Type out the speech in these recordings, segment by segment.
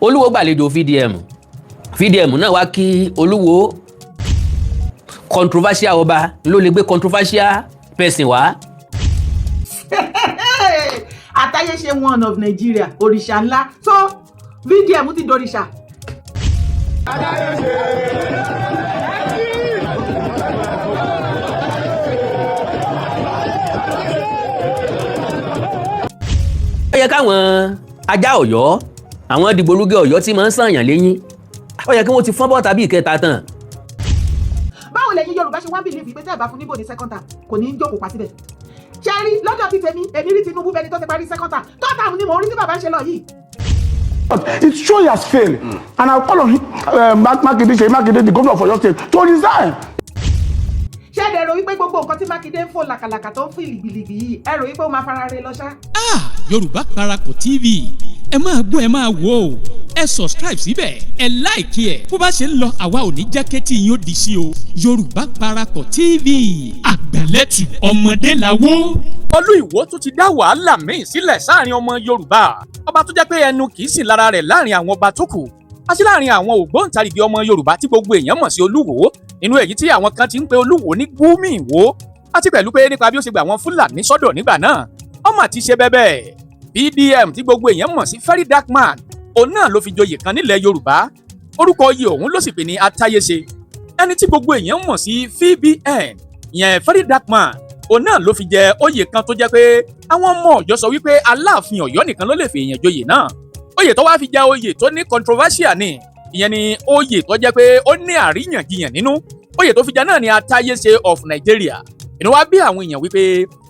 Olúwo gbàlejò VDM náà wá kí Olúwo controversial ọba ló lè gbé controversial person wá. Àtàyè ṣe one of Nigeria òrìṣà ńlá so VDM ti dòrìṣà. Ó yẹ káwọn ajá Ọ̀yọ́ àwọn dìgbòlúgẹ Ọ̀yọ́ tí máa ń sànyàn lẹ́yìn ó yẹ kí wọ́n ti fọ́n bọ́ tàbí ìkẹta tán. Báwo lẹ́yìn Yorùbá ṣe wá bìlíìfì pé tẹ́ ẹ̀ bá fún níbò ní second term kò ní í jókòó pa síbẹ̀? Ṣé rí lọ́jọ́ tí èmi rí Tinubu bẹni tó ti parí second term third term ni mò ń rí tí bàbá ń ṣe lọ yìí. It shows he has failed and I call on Makinde, the governor of Oyo State, to resign. Ṣé ẹ rò wípé gbogbo nǹkan tí Makinde ń fò làkàlàkà tó ń fi lìgbìlìgbì yìí ẹ rò wípé ó máa fara re lọ ṣá? Yorùbá Parapọ̀ TV ẹ máa gbọ́ ẹ máa wò ó ẹ subscribe síbẹ̀ ẹ like ẹ bó bá ṣe ń lọ àwa ò ní jẹ́ kétí yín ó di sí o. Yorùbá Parapọ̀ TV àgbẹ̀lẹ̀tù ọmọdé làwọ̀. Olú-Ìwó tún ti dá wàhálà míì sílẹ̀ sáàrin ọmọ Yorùbá ọba tó jẹ́ pé ẹnu kì í sì lára rẹ̀ láàrin àwọn ọba tó kù àti láàrin àwọn ògbóǹtarìgì ọmọ Yorùbá tí gbogbo èèyàn mọ̀ sí Olúwo nínú èyí tí àwọn kan ti ń pe Olúwo ní Gúmì Ìwó àti pẹ̀lú pé nípa bí ó ṣe gbà wọn Fúlàní sọ́dọ̀ nígbà náà ọmọ àti ṣe bẹ́bẹ́ VDM tí gbogbo èèyàn mọ̀ sí very dark man òun náà ló fi joyè kan nílẹ̀ Yorùbá orúkọ oyè òun ló sì pè ní Atáyéṣe ẹni tí gbogbo èèyàn mọ̀ sí VBN ìyẹn very dark man òun náà ló fi jẹ oyè kan tó jẹ́ pé àwọn ọmọ Ọ̀yọ́ sọ wípé Aláàfin Ọ̀yọ́ nìkan ló lè fi èèyàn joyè náà oyè tó wá fi jẹ oyè tó ní controversial ni ìyẹn ni oyè tó jẹ́ pé ó ní àríyànjiyàn nínú oyè tó fi jẹ náà ni Atáyéṣe of Nigeria inú wa bí àwọn èèyàn wípé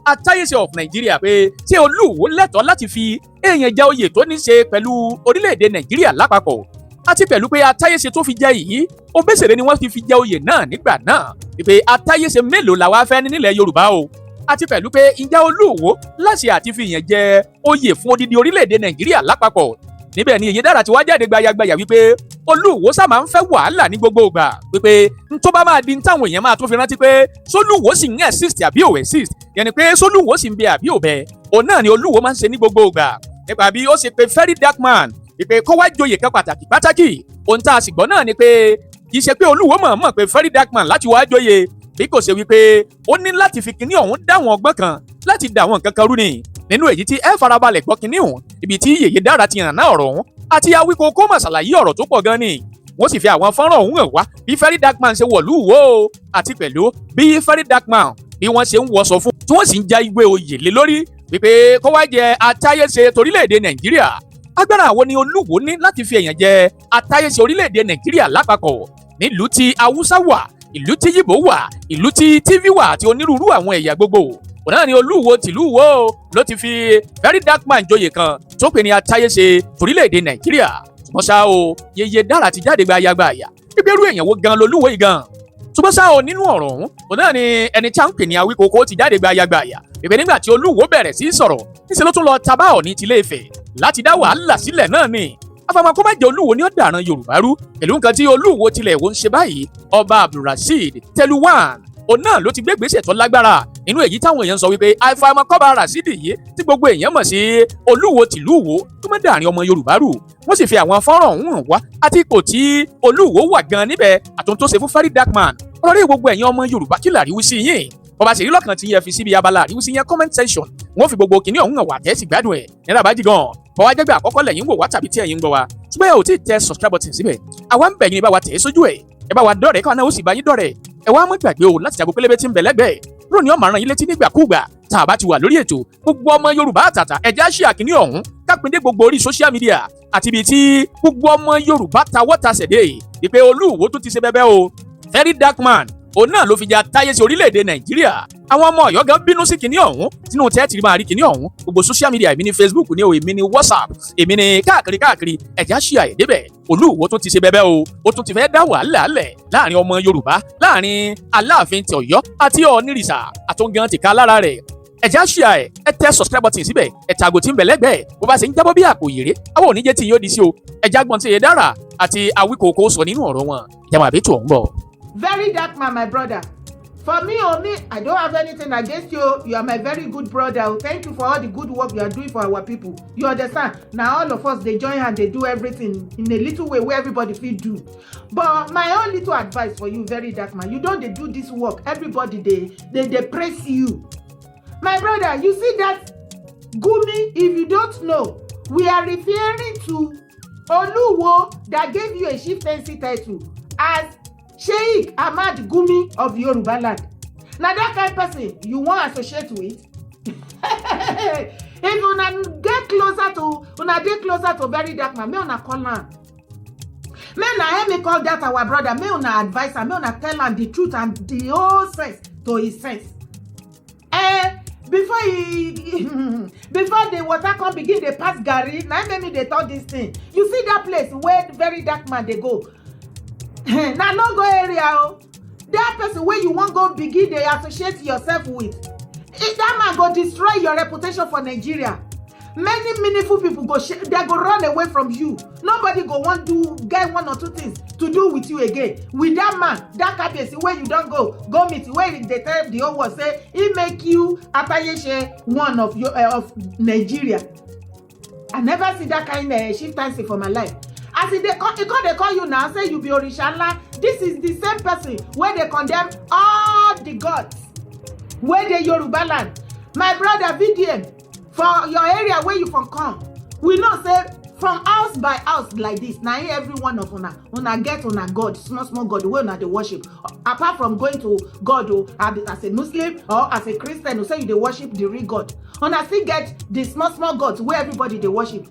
Atáyéṣe of Nigeria pé ṣé Olúwo lẹ́tọ̀ọ́ láti fi èèyàn jẹ oyè tó ní ṣe pẹ̀lú orílẹ̀-èdè Nàìjíríà lápapọ̀ àti pẹ̀lú pé Atáyéṣe tó fi jẹ yìí Obesere ni wọ́n ti fi jẹ oyè náà nígbà náà wípé Atáyéṣe mélòó la wá fẹ́ ní nílẹ̀ Yorùbá o àti pẹ̀lú pé ǹjẹ́ Olúwo láṣẹ àti fi ìyẹn jẹ oyè fún odidi orílẹ̀-èdè Nàìjíríà lápapọ̀ níbẹ̀ ni Ìyèdára ti wá jáde gbayagbaya wípé Olúwo sá máa ń fẹ́ wàhálà ní gbogbo ìgbà wípé tó bá máa di táwọn èèyàn máa tún fi rántí pé sólúwo sì ń exist àbí ò exist yẹn ni pé sólúwo sì ń bẹ àbí ò bẹ òun náà ni Olúwo máa ń ṣe ní gbogbo ìgbà nípa bí ó ṣe pé very dark man wípé kó wá joyè kan pàtàkì ohun tá a sì gbọ́ náà ni pé kì í ṣe pé Olúwo mọ̀ pé very dark man láti wá joyè bí kò ṣe wípé ó ní láti fi kinní ọ̀hún dá àwọn ọgbọ́n kan láti dá àwọn nǹkan kan rú ni nínú èyí tí ẹ farabalẹ̀ gbọ́ kinní ọ̀hún ibi tí Ìyèdára ti hàn náà ọ̀rọ̀ ọ̀hún àti Awíkókó mà ṣàlàyé ọ̀rọ̀ tó pọ̀ gan ni wọ́n sì fi àwọn fọ́nrán ọ̀hún hàn wá bí very dark man ṣe wọ̀lú Ìwó àti pẹ̀lú bí very dark man bí wọ́n ṣe ń wọṣọ fún tí wọ́n sì ń já ìwé oyè lé lórí wípé kó wá jẹ Atáyéṣe torílẹ̀-èdè Nàìjíríà agbára àwọn ni Olúwo ní láti fi èèyàn jẹ Atáyéṣe orílẹ̀-èdè Nàìjíríà lápapọ̀ nílùú tí Haúsá wà ìlú tí Yíbò wà ìlú tí TV wà àti onírúurú àwọn ẹ̀yà gbogbo òun náà ni Olúwo tìlú Ìwó ló ti fi very dark man joyè kan tó pè ní Atáyéṣe torílẹ̀-èdè Nàìjíríà ṣùgbọ́n ṣá o Ìyèdára ti jáde gbayagbaya ìgbérú èèyàn wo gan lolúwo yìí gan ṣùgbọ́n ṣá o nínú ọ̀rọ̀ ọ̀hún òun náà ni ẹni tí a ń pè ní Awíkókó ti jáde gbayagbaya ìbẹ̀ nígbà tí Olúwo bẹ̀rẹ̀ sí sọ̀rọ̀ níṣẹ́ ló tún lọ tabá Ọọ̀ni tilé Ifẹ̀ láti dá wàhálà sílẹ̀ náà ni afama kó má jẹ́ Olúwo ní ọ̀daràn Yorùbá rú pẹ̀lú nǹkan tí Olúwo tilẹ̀ wò ń ṣe báyìí ọba Abdulrasheed Tẹluwan òun náà ló ti gbé ìgbésẹ̀ tó lágbára nínú èyí táwọn èèyàn sọ wípé àìfàìmọ̀kọ́ba Rasidi yìí tí gbogbo èèyàn mọ̀ sí Olúwo tìlú Ìwó tó má dàrin ọmọ Yorùbá rú wọ́n sì fi àwọn fọ́nrán ọ̀hún hàn wá àti ipò tí Olúwo wà gan níbẹ̀ àtúntò tó ṣe fún very dark man ọ̀rọ̀ rí gbogbo ẹ̀yin ọmọ Yorùbá kí làríwí sí yín bọ́ba sì rí lọ́kàn tí yẹn fi síbi abala àríwí sí yẹn comment section wọ́n fi gbogbo kìnìún ọ̀hún hàn wá tẹ́sí gbádùn ẹ̀ nígbà bá jí gan bọ́wá jẹ́gbẹ́ àkọ́kọ́ lẹ́yìn wò wá tàbí tí ẹ̀yin ń gbọ́ wa ṣùgbọ́n ẹ ò tí ì tẹ subscribe button síbẹ̀ àwa ń bẹ̀ yín bá wa tẹ̀ sójú ẹ̀ ẹ bá wa dọ̀rẹ́ káwọn náà ó sì bá yín dọ̀rẹ́ ẹ wá má gbàgbé o láti jago pélébé tí ń bẹ lẹ́gbẹ̀ẹ́ lónìí ọmọ àràn yín létí nígbàkúùgbà tá a bá ti wà lórí ètò gbogbo ọmọ Yorùbá àtàtà ẹ̀já ṣe àkíní ọ̀hún kápẹ́ndé gbogbo orí social media àti ibi tí gbogbo ọmọ Yorùbá tawọ́tasẹ̀ dé ìpè Olúwo tó ti ṣe bẹ́bẹ́ o very dark man òun náà ló fi jẹ Atáyéṣe orílẹ̀-èdè Nàìjíríà àwọn ọmọ Ọ̀yọ́ gan bínú sí kinní ọ̀hún sínú tẹ́ẹ̀tì máa rí kinní ọ̀hún gbogbo social media èmi ní Facebook ní o èmi ní WhatsApp èmi ní káàkiri ẹ̀já ṣí àyè débẹ̀ Olúwo tó ti ṣe bẹ́bẹ́ o ó tún ti fẹ́ dá wàhálà lẹ̀ láàrin ọmọ Yorùbá láàrin Aláàfin ti Ọ̀yọ́ àti Ọ̀nìrìṣà àtúngàn ti ká lára rẹ̀ ẹ̀já ṣí àyè ẹ tẹ subscribe button síbẹ̀ ẹ tàgò tí ń bẹ lẹ́gbẹ̀ẹ́ bó bá ṣe ń jábọ́ bí àpò ìyèrè àwọn ò ní jẹ́ tí yóò di sí o ẹ̀já gbọ́n tí Ìyèdára àti Awíkókó sọ nínú ọ̀rọ̀ wọn ìjàmbá àbí tó ń bọ̀. Very dark man my brother For me, I don't have anything against you. You are my very good brother. Thank you for all the good work you are doing for our people. You understand? Now all of us, they join and they do everything in a little way where everybody feel do. But my own little advice for you, very dark man, you don't they do this work. Everybody, they praise you. My brother, you see that Gumi, if you don't know, we are referring to Oluwo that gave you a chieftaincy title as Sheikh Ahmad Gumi of Yoruba land. Now that kind of person you want to associate with. If you get closer to very dark man, me una call am. Me na call that our brother. Me una advise am. Me una tell am the truth and the whole sense to his sense. Before the water come begin dey pass garri, na make me dey talk this thing. You see that place where very dark man dey go. Na no go area o. That person wey you wan go begin dey associate yourself with, that man go destroy your reputation for Nigeria. Many meaningful people they go run away from you. Nobody go want to get one or two things to do with you again. With that man, that kabiyesi where you don't go meet, where they tell the whole world say he make you Atayese one of Nigeria. I never see that kind of chieftaincy for my life. As they call you now, say you be Orishala. This is the same person where they condemn all the gods where they Yoruba land. My brother VDM, for your area where you from come, we know say from house by house like this. Now every one of una get una God, small God where una dey worship. Apart from going to God as a Muslim or as a Christian who say you dey worship the real God, una still get the small gods where everybody dey worship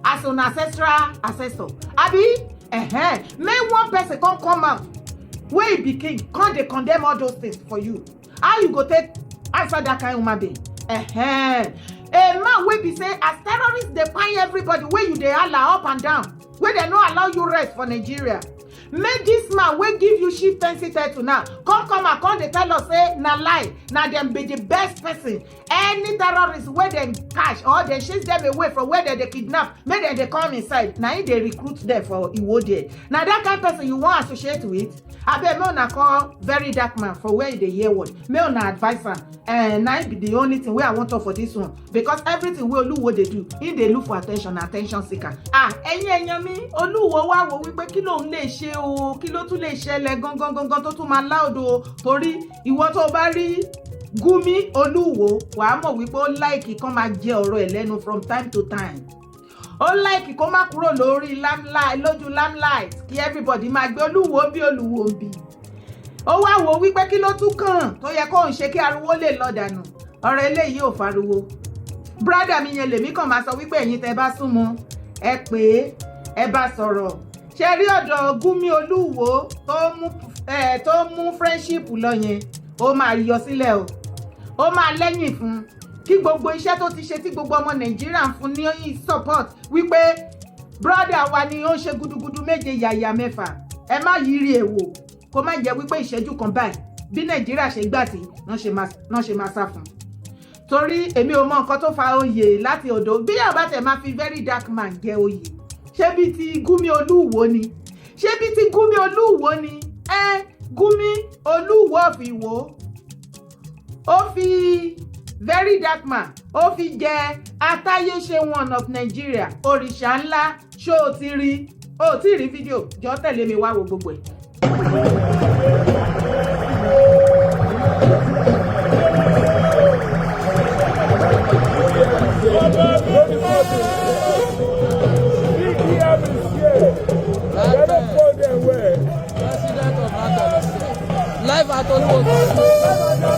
as an ancestral ancestor. Abi, make one person come out where he be king, come dey condemn all those things for you. How you go take answer that kind of human being? A man wey be say as terrorists dey find everybody wey you dey holla up and down, wey dem no allow you rest for Nigeria. Make this man wey give you chieftaincy title now come and come dey tell us say na lie, na dem be the best person. Any terrorist wey dem catch or dem chase dem away from where dem dey kidnap, make dem dey come inside, na him dey recruit dem for Iwo there. Na that kind of person you wan associate with? Abeg make una call very dark man for where you dey hear word. Make una advise am. Na be the only thing wey I wan talk for this one, because everything wey Oluwo dey do, he dey look for attention seeker. Ẹ̀yin èèyàn mi, Oluwo wá wò wípé kí lòun lè ṣe o, kí ló tún lè ṣẹlẹ̀ gangan tó tún máa láòdò o, torí ìwọ tó bá rí Gumi Oluwo wàá mọ̀ wípé ó láìkì kán máa jẹ ọ̀rọ̀ ẹ̀ lẹ́nu from time to time. Ó láìkì kó má kúrò lójú limelight kí everybody máa gbé Oluwo bí Oluwo ń bì. Ó wá wò wípé kí ló tún kàn tó yẹ kó ń ṣe kí ariwo lè lọ dànù. Ọ̀rọ̀ eléyìí ò fariwo. Brother mi yẹn lèmi kàn máa sọ wípé ẹ̀yin tẹ́ bá súnmọ́ ẹ pé ẹ bá sọ̀rọ̀. Ṣé rí ọ̀dọ̀ Gumi Oluwo tó mú friendship lọ yẹn, ó máa yọ sílẹ̀ o. Ó máa lẹ́yìn fún kí gbogbo iṣẹ́ tó ti ṣe tí gbogbo ọmọ Nàìjíríà ń fún ní support wípé brother wa ni ó ń ṣe gudugudu méje yàyà mẹ́fà. Ẹ má yiri èwò kó má jẹ́ wípé ìṣẹ́jú kan báyìí bí Nàìjíríà ṣe gbà tí wọ́n ṣe máa sá fún. Torí èmi ò mọ nǹkan tó fa oyè láti ọ̀dọ̀ bí yàrá tẹ̀ máa fi very dark man jẹ oyè. Ṣé bí ti Gumi Oluwo ni? Ṣé bí ti Gumi Oluwo ni? Gumi Oluwo fi wò ó fi very dark man ó fi jẹ Atayese one of Nigeria, òrìṣà ńlá. Ṣó o ti rí? O ti rí fídíò? Jọ tẹ̀lé mi wá wo gbogbo ẹ̀. Live at Oluwo.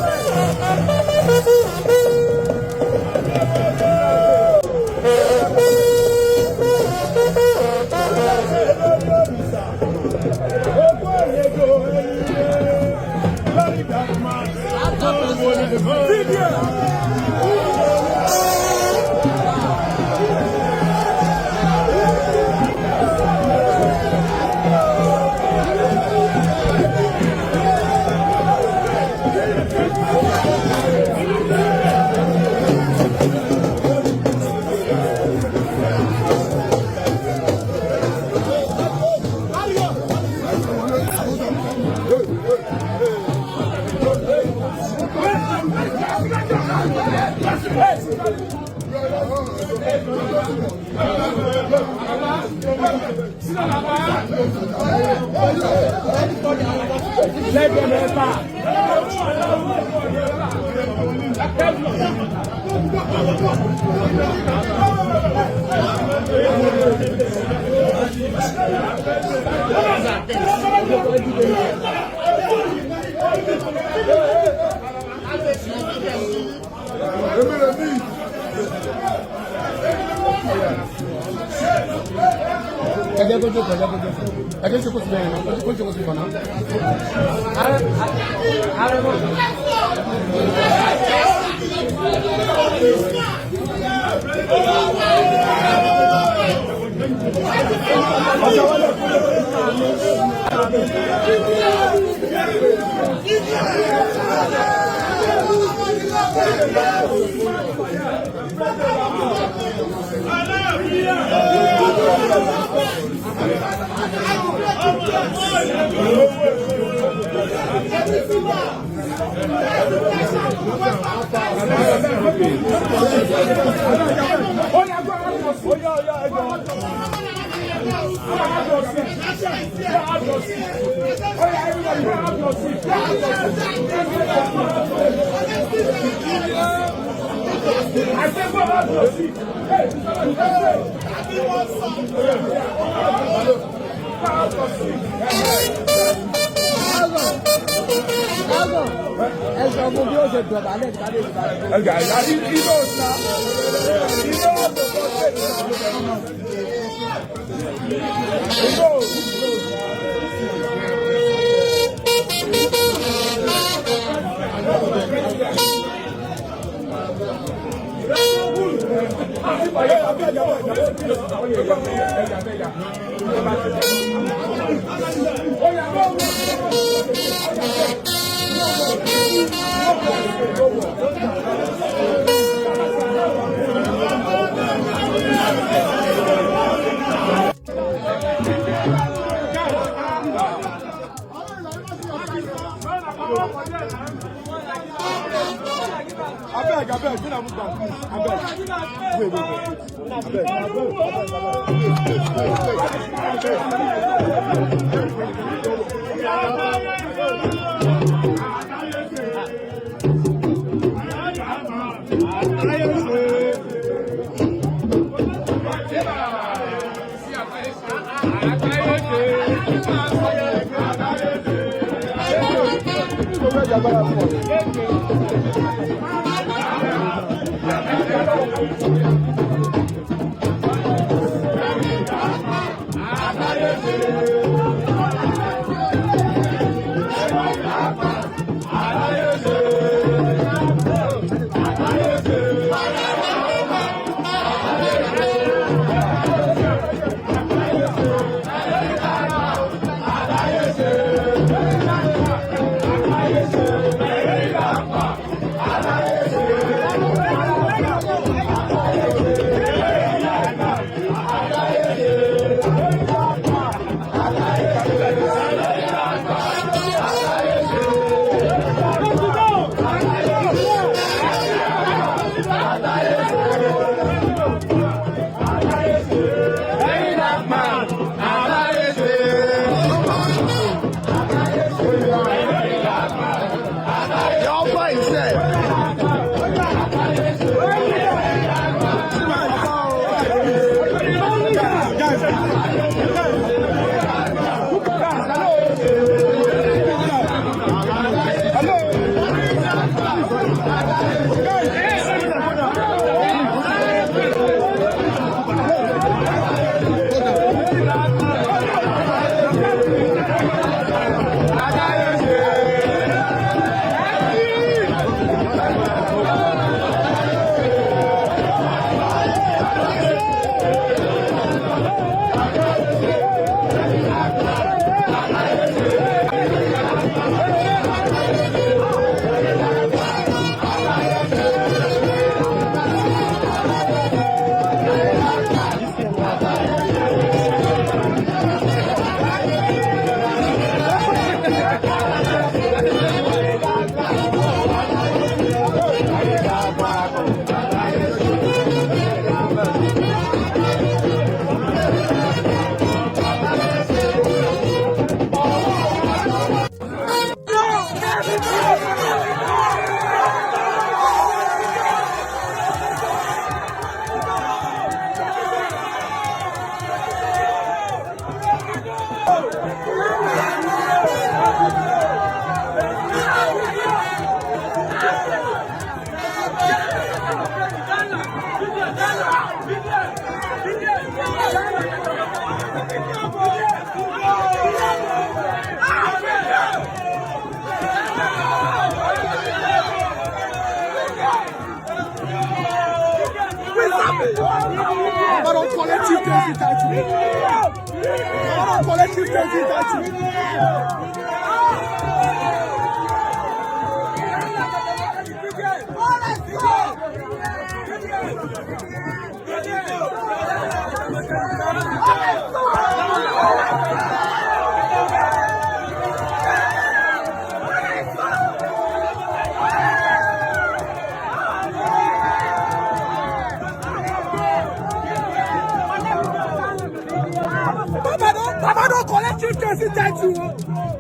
Baba don't collect chieftaincy title.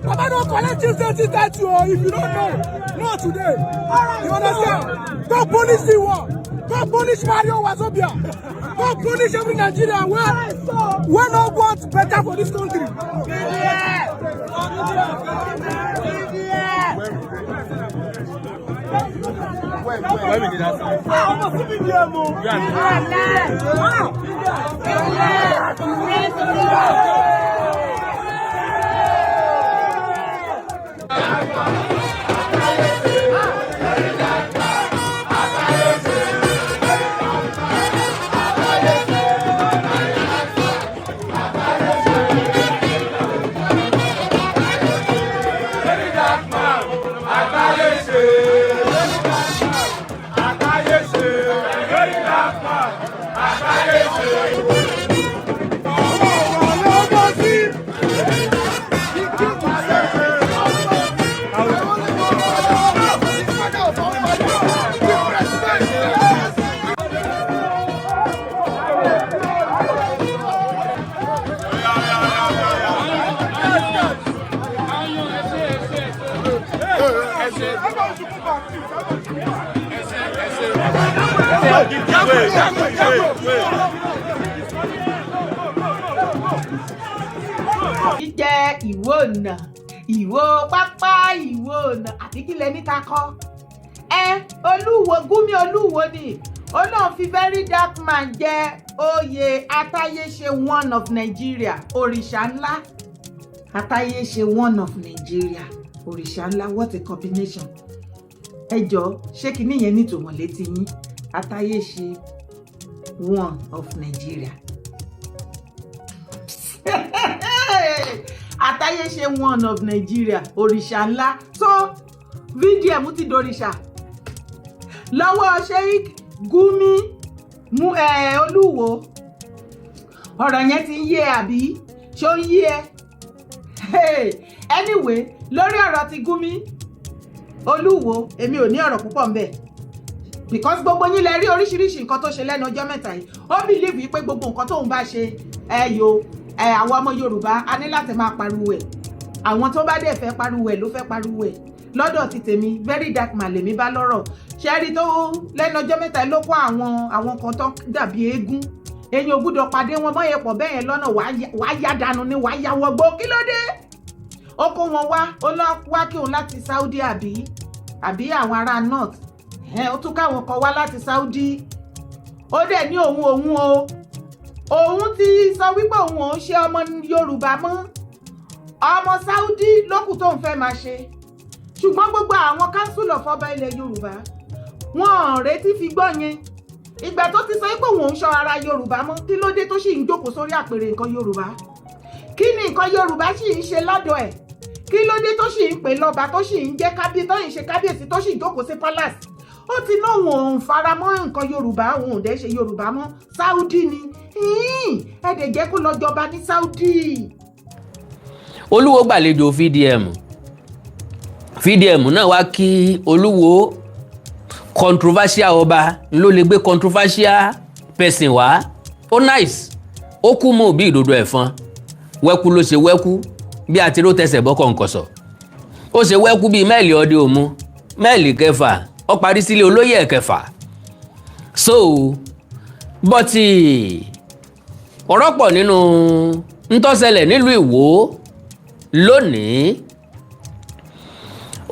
Baba don't collect chieftaincy title. If you don't know today. You understand? Don't punish the war. Don't punish Mario Wazobia. Don't punish every Nigerian where no want better for this country. Jíjẹ ìwọ ọ̀nà ìwọ pápá ìwọ ọ̀nà àti kílẹ̀ ní ká kọ́ Olúwo Gúnmi Olúwo ni Ọlọ́run fi very dark man jẹ oyè Atáyéṣe one of Nigeria òrìṣà ńlá Atáyéṣe one of Nigeria òrìṣà ńlá what a combination ẹ jọ̀ọ́ ṣé kinní yẹn nítumọ̀ létí yín Atáyéṣe one of Nigeria Atáyéṣe one of Nigeria òrìṣà ńlá so VDM ti dòrìṣà lọ́wọ́ Sheikh Gúnmi Olúwo ọ̀rọ̀ yẹn ti ń yé àbí ṣó ń yé anyway lórí ọ̀rọ̀ ti Gúnmi Olúwo èmi ò ní ọ̀rọ̀ púpọ̀ ńbẹ̀ because gbogbo yín lẹ rí oríṣiríṣi nǹkan tó ṣe lẹ́nu ọjọ́ mẹ́ta yìí ó believe yìí pé gbogbo nǹkan tóun bá ṣe àwọn ọmọ Yorùbá a ní láti máa pariwo ẹ̀ àwọn tó bá dẹ̀ fẹ́ pariwo ẹ̀ ló fẹ́ pariwo ẹ̀ lọ́dọ̀ ti tèmi very dark man lèmi bá lọ́rọ̀ ṣẹ́rí tó lẹ́nu ọjọ́ mẹ́ta ló kó àwọn kan tó dàbí eégún èyàn ò gbúdọ̀ pàdé wọn mọ́ ẹ̀pọ̀ bẹ́ẹ̀ yẹn lọ́nà wàá yá dànù ni wàá yá wọgbó kí ló dé ó kó wọn wá ó lọ wá kí òun láti Saudi àbí àwọn ará north ó tún káwọn kan wá láti Saudi ó dẹ̀ ní òun ti sọ wípé òun ò ń ṣe ọmọ Yorùbá mọ́ ọmọ Saudi lókù tóun fẹ́ máa ṣe ṣùgbọ́n gbogbo àwọn council of ọba ilẹ̀ Yorùbá wọn ò retí fi gbọ́ yẹn ìgbà tó ti sọ pé òun ò ń ṣọ ara Yorùbá mọ́ kí ló dé tó sì ń jókòó sórí àpèrè nǹkan Yorùbá kí ni nǹkan Yorùbá sì ń ṣe lọ́dọ̀ ẹ̀ kí ló dé tó sì ń pè lọ́ba tó sì ń jẹ́ kábíyèsí tó sì jókòó sí palace ó ti ná òun ò ń fara mọ́ nǹkan Yorùbá òun ò dẹ́ ṣe Yorùbá mọ́ Saudi ni ẹ̀dẹ̀ jẹ́ kó lọ jọba ní Saudi. Olúwo gbàlejò VDM náà wá kí Olúwo controversial ọba ló lè gbé controversial person wá ó nice ó kú mọ́ bí ìdodo ẹ̀fọn wẹ́kú ló ṣe wẹ́kú bí àti ló tẹsẹ̀ bọ́ kọ̀ǹkọ̀sọ̀ ó ṣe wẹ́kú bíi mẹ́ẹ̀lì ọdẹ òmu mẹ́ẹ̀lì kẹfà ó parí sílé olóyè ẹ̀kẹfà so bọ́tì ọ̀rọ̀ pọ̀ nínú ntọ́sẹ̀lẹ̀ nílùú Ìwó lónìí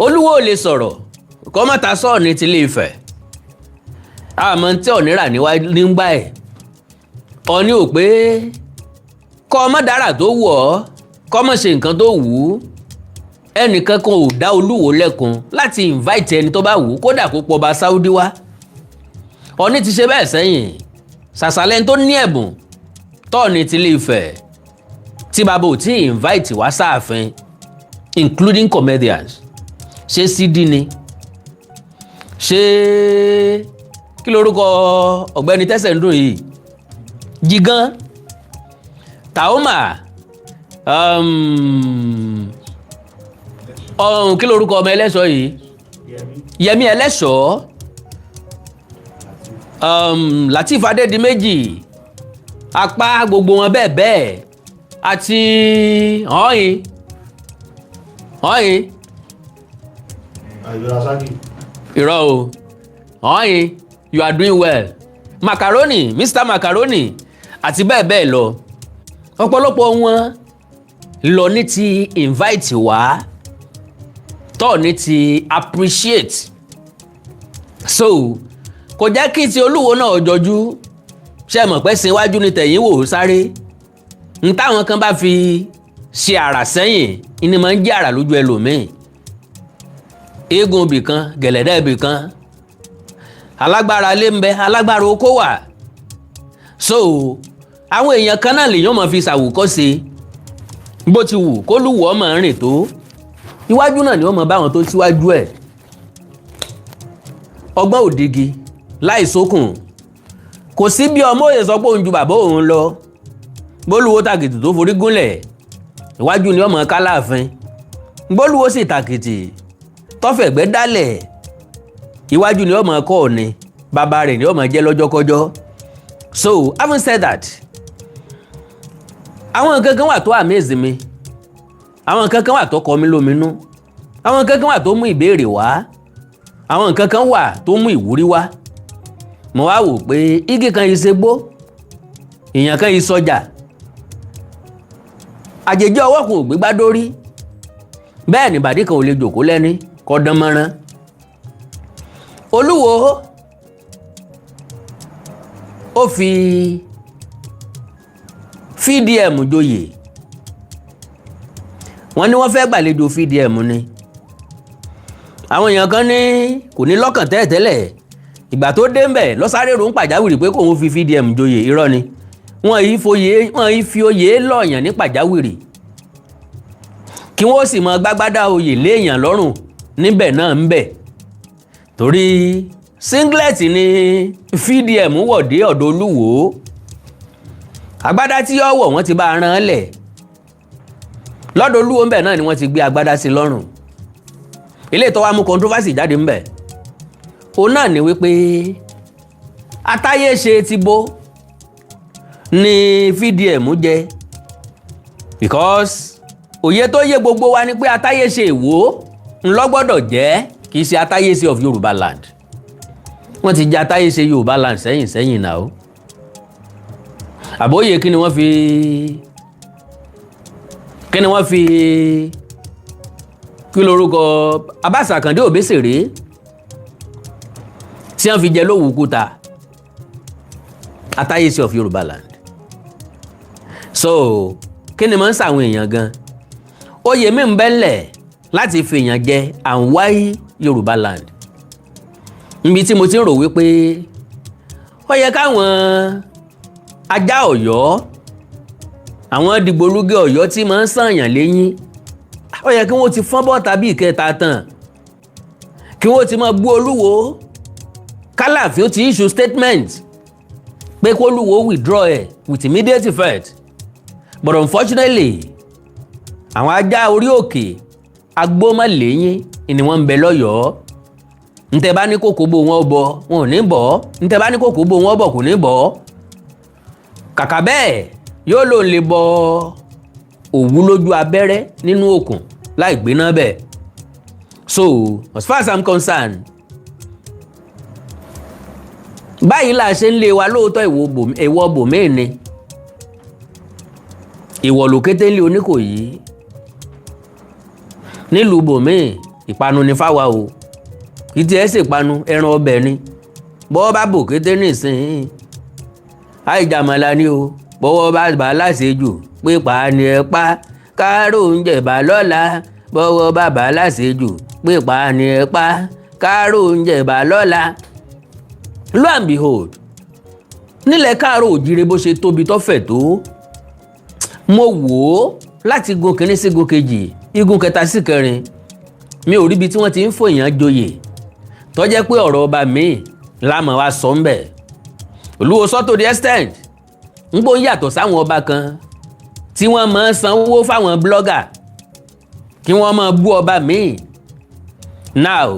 Olúwo lè sọ̀rọ̀ kọ́mọ́ta sọ́ọ̀ni ti Ilé Ifẹ̀ àmọ́ tí Ọ̀ọ̀ni rà nígbà ẹ̀ Ọ̀ọ̀ni ò pé kọ́ ọmọ dára tó wù ọ́ kọ́mọ̀ ṣe nǹkan tó wù ú ẹnìkan kan ò dá Olúwo lẹ́kun láti invite ẹni tó bá wù ú kódà kó pọ̀ bá Saudi wá Ọ̀ọ̀ni ti ṣe bẹ́ẹ̀ sẹ́yìn ṣàṣàlẹ̀ tó ní ẹ̀bùn tọ́ọ̀nì tilé Ifẹ̀ tí bàbá ò tí invite wá sáàfin including comedians ṣé sídìí ni ṣé kí lorúkọ ọ̀gbẹ́ni tẹ́sẹ̀ ń dùn yìí Jigan Taoma kí lorúkọ ọmọ ẹlẹ́ṣọ́ yìí Yẹmí ẹlẹ́ṣọ́ Lateef Adédìméjì apá gbogbo wọn bẹ́ẹ̀ bẹ́ẹ̀ àti ọ̀hìn irọ́ o ọ̀hìn you are doing well Macaroni Mr Macaroni àti bẹ́ẹ̀ bẹ́ẹ̀ lọ ọ̀pọ̀lọpọ̀ wọn lọ ní ti invite wá tọ́ ní ti appreciate so kò jẹ́ kí ti Olúwo náà jọjú ṣe mọ̀ pé síwájú ní tẹ̀yìn wò sáré n táwọn kan bá fi ṣe àrà sẹ́yìn ìní máa ń jẹ́ àrà lójú ẹlòmíì eégún ibì kan gẹ̀lẹ́dẹ́ ibì kan alágbára lé ń bẹ alágbára oko wà so àwọn èèyàn kan náà lèèyàn máa fi ṣàwòkọ́ṣe bó ti wù kó lúwọ̀ ọmọ rìn tó iwájú náà ni wọ́n máa bá wọn tó síwájú ẹ̀ ọgbọ́n òdigi láì sókùn kò sí bí ọmọ òye sọ pé òun ju bàbá òun lọ bólúwo tàkìtì tó forí gúnlẹ̀ iwájú ni ọmọ kálàfin bólúwo sì tàkìtì tọ́fẹ̀gbẹ́ dálẹ̀ iwájú ni ọmọ kọ́ ọ̀ni bàbá rẹ̀ ni ọmọ jẹ́ lọ́jọ́kọ́jọ́ so having said that àwọn nǹkan kan wà tó amaze mi àwọn nǹkan kan wà tó kọ mí lóminú àwọn nǹkan kan wà tó mú ìbéèrè wá àwọn nǹkan kan wà tó mú ìwúrí wá mo wá wò pé igi kan yìí ṣe gbó èèyàn kan yìí sọjà àjèjì ọwọ́ kan ò gbégbá dórí bẹ́ẹ̀ ni bàdí kan ò lè jòkó lẹ́ni kọ́ dán mọ́rán Olúwo ó fi VDM joyè wọ́n ní wọ́n fẹ́ gbàlejò VDM ni àwọn èèyàn kan ní kò ní lọ́kàn tẹ́lẹ̀ ìgbà tó dé ń bẹ̀ lọ́sáré rò ń pàjáwìrì pé kóun fi VDM joyè irọ́ ni wọ́n yìí fi oyè lọ́ọ̀yàn ní pàjáwìrì kí wọ́n sì mọ gbágbádá oyè léèyàn lọ́rùn níbẹ̀ náà ń bẹ̀ torí singlet ni VDM wọ̀dé ọ̀dọ̀ Olúwo agbádá tí yọ wọ̀ wọ́n ti bá a rán lẹ̀ lọ́dọ̀ Olúwo ńbẹ̀ náà ni wọ́n ti gbé agbádá sí lọ́rùn ilé ìtọ́ wa mú controversy jáde ńbẹ̀ òun náà ni wípé atáyéṣe ti bó ni VDM jẹ because òye tó yé gbogbo wa ni pé atáyéṣe Ìwó ńlọ́gbọ́dọ̀ jẹ́ kì í ṣe atáyéṣe of Yorùbá land wọ́n ti jẹ atáyéṣe Yorùbá land sẹ́yìn náà o àbóyè kí ni wọ́n fi kí lorúkọ Abbas Akande Obesere tí wọ́n fi jẹ lówùúkúta atáyéṣe of Yorùbá land so kí ni máa ń ṣàwọn èèyàn gan oyè mi ń bẹ́lẹ̀ láti fi èèyàn jẹ àǹwáyé Yorùbá land níbi tí mo ti ń rò wípé ó yẹ káwọn ajá Ọ̀yọ́ àwọn dìgbòlugi Ọ̀yọ́ tí máa ń sànyàn léyìn ó yẹ kí wọ́n ti fọ́n bọ́ tàbí ìkẹta tán kí wọ́n ti máa bú Olúwo kálàfin ó ti issue statement pé kó Olúwo withdraw ẹ̀ with immediate effect but unfortunately àwọn ajá orí òkè agbómọ̀lẹ́yìn ni wọ́n ń bẹ lọ́yọ̀ọ́ ntẹ bá ní kòkó bò wọ́n bọ̀ wọn ò ní bọ̀ ntẹ bá ní kòkó bò wọ́n bọ̀ kò ní bọ̀ kàkà bẹ́ẹ̀ yóò lò lè bọ òwú lójú abẹ́rẹ́ nínú òkun láì gbéná bẹ́ẹ̀ so as far as I'm concerned báyìí là ṣe ń lé wa lóòótọ́ ìwọ bòmíì ni ìwọ lòkété ńlẹ̀ Oníkòyí nílùú bòmíì ìpanu ni fáwa o ìtì ẹ̀ ṣèpanu ẹran ọbẹ̀ ni bọ́wọ́ bá bòkété nísìnyí àìjàmọ̀lá ni o bọ́wọ́ bá bà láṣejù pé pa ni ẹ pa kárò ń jẹ̀bà lọ́la bọ́wọ́ bá bà láṣejù pé pa ni ẹ pa kárò ń jẹ̀bà lọ́la lo and behold nílẹ̀ káàárọ̀ òjìrè bó ṣe tóbi tó fẹ̀ tó mo wò ó láti igun kìíní sí igun kejì igun kẹta sí kẹrin mi ò ríbi tí wọ́n ti ń fòyàn joyè tó jẹ́ pé ọ̀rọ̀ ọba míì lámọ̀ wá sọ ń bẹ̀. Olúwo sọ to the extent ń gbó ń yàtọ̀ sáwọn ọba kan tí wọ́n máa ń sanwó fáwọn blogger kí wọ́n máa bú ọba míì. Now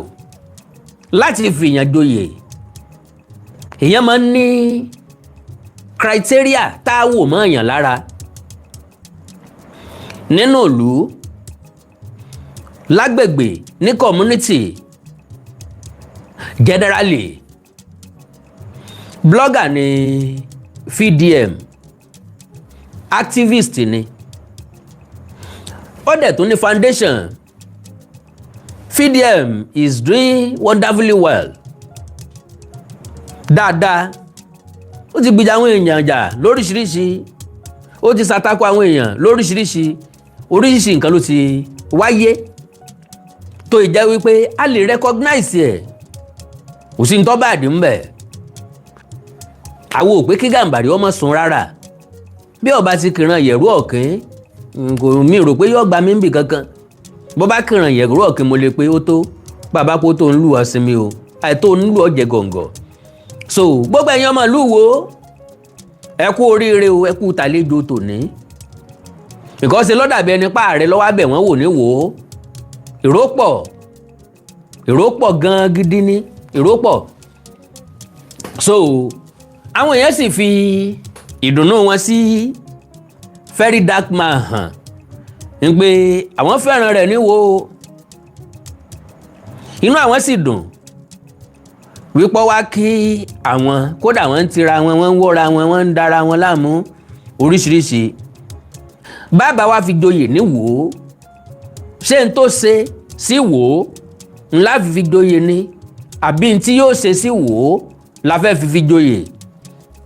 láti fìyàn joyè èèyàn máa ń ní criteria tá a wò mọ́ èèyàn lára nínú ìlú lágbègbè ní community generally blogger ni VDM activist ni ó dẹ̀ tún ní foundation VDM is doing wonderfully well dáadáa ó ti gbìjà àwọn èèyàn jà lóríṣiríṣi ó ti ṣàtakò àwọn èèyàn lóríṣiríṣi oríṣiríṣi nǹkan ló ti wáyé tó ìjẹ́ wípé a lè recognize ẹ̀ kò sí ní tọ́ báàdì ń bẹ̀ àwọn ò pé kí Gàmbàrí ọmọ sùn rárá bí ọba ti kìran yẹ̀rú ọ̀kín kò mí rò pé yóò gba mí ń bì kankan bó bá kìran yẹ̀rú ọ̀kín mo lè pé ó tó bàbá kó tó ń lù ọ sinmi o àìtó ń lù ọ jẹ gọ̀ǹgọ̀ so gbogbo ẹ̀yin ọmọ ìlú Ìwó ẹ kú oríire o ẹ kú tàlejò tòní ìkọ́sí lọ́dàbí ẹni páàrẹ lọ́wọ́ abẹ̀ wọ́n wò ní wò ó èrò pọ̀ gan gidi ní èrò pọ̀ so àwọn èèyàn sì fi ìdùnnú wọn sí very dark man hàn ń pé àwọn fẹ́ràn rẹ̀ níwò inú àwọn sì dùn wípọ́ wá kí àwọn kódà wọ́n ń tira wọn wọ́n ń wọ́ra wọn wọ́n ń dára wọn láàmú oríṣiríṣi bàbá wa fi joyè ní Wò ó ṣé n tó ṣe sí Wò ó ńlá fi joyè ní àbí n tí yóò ṣe sí Wò ó la fẹ́ fi joyè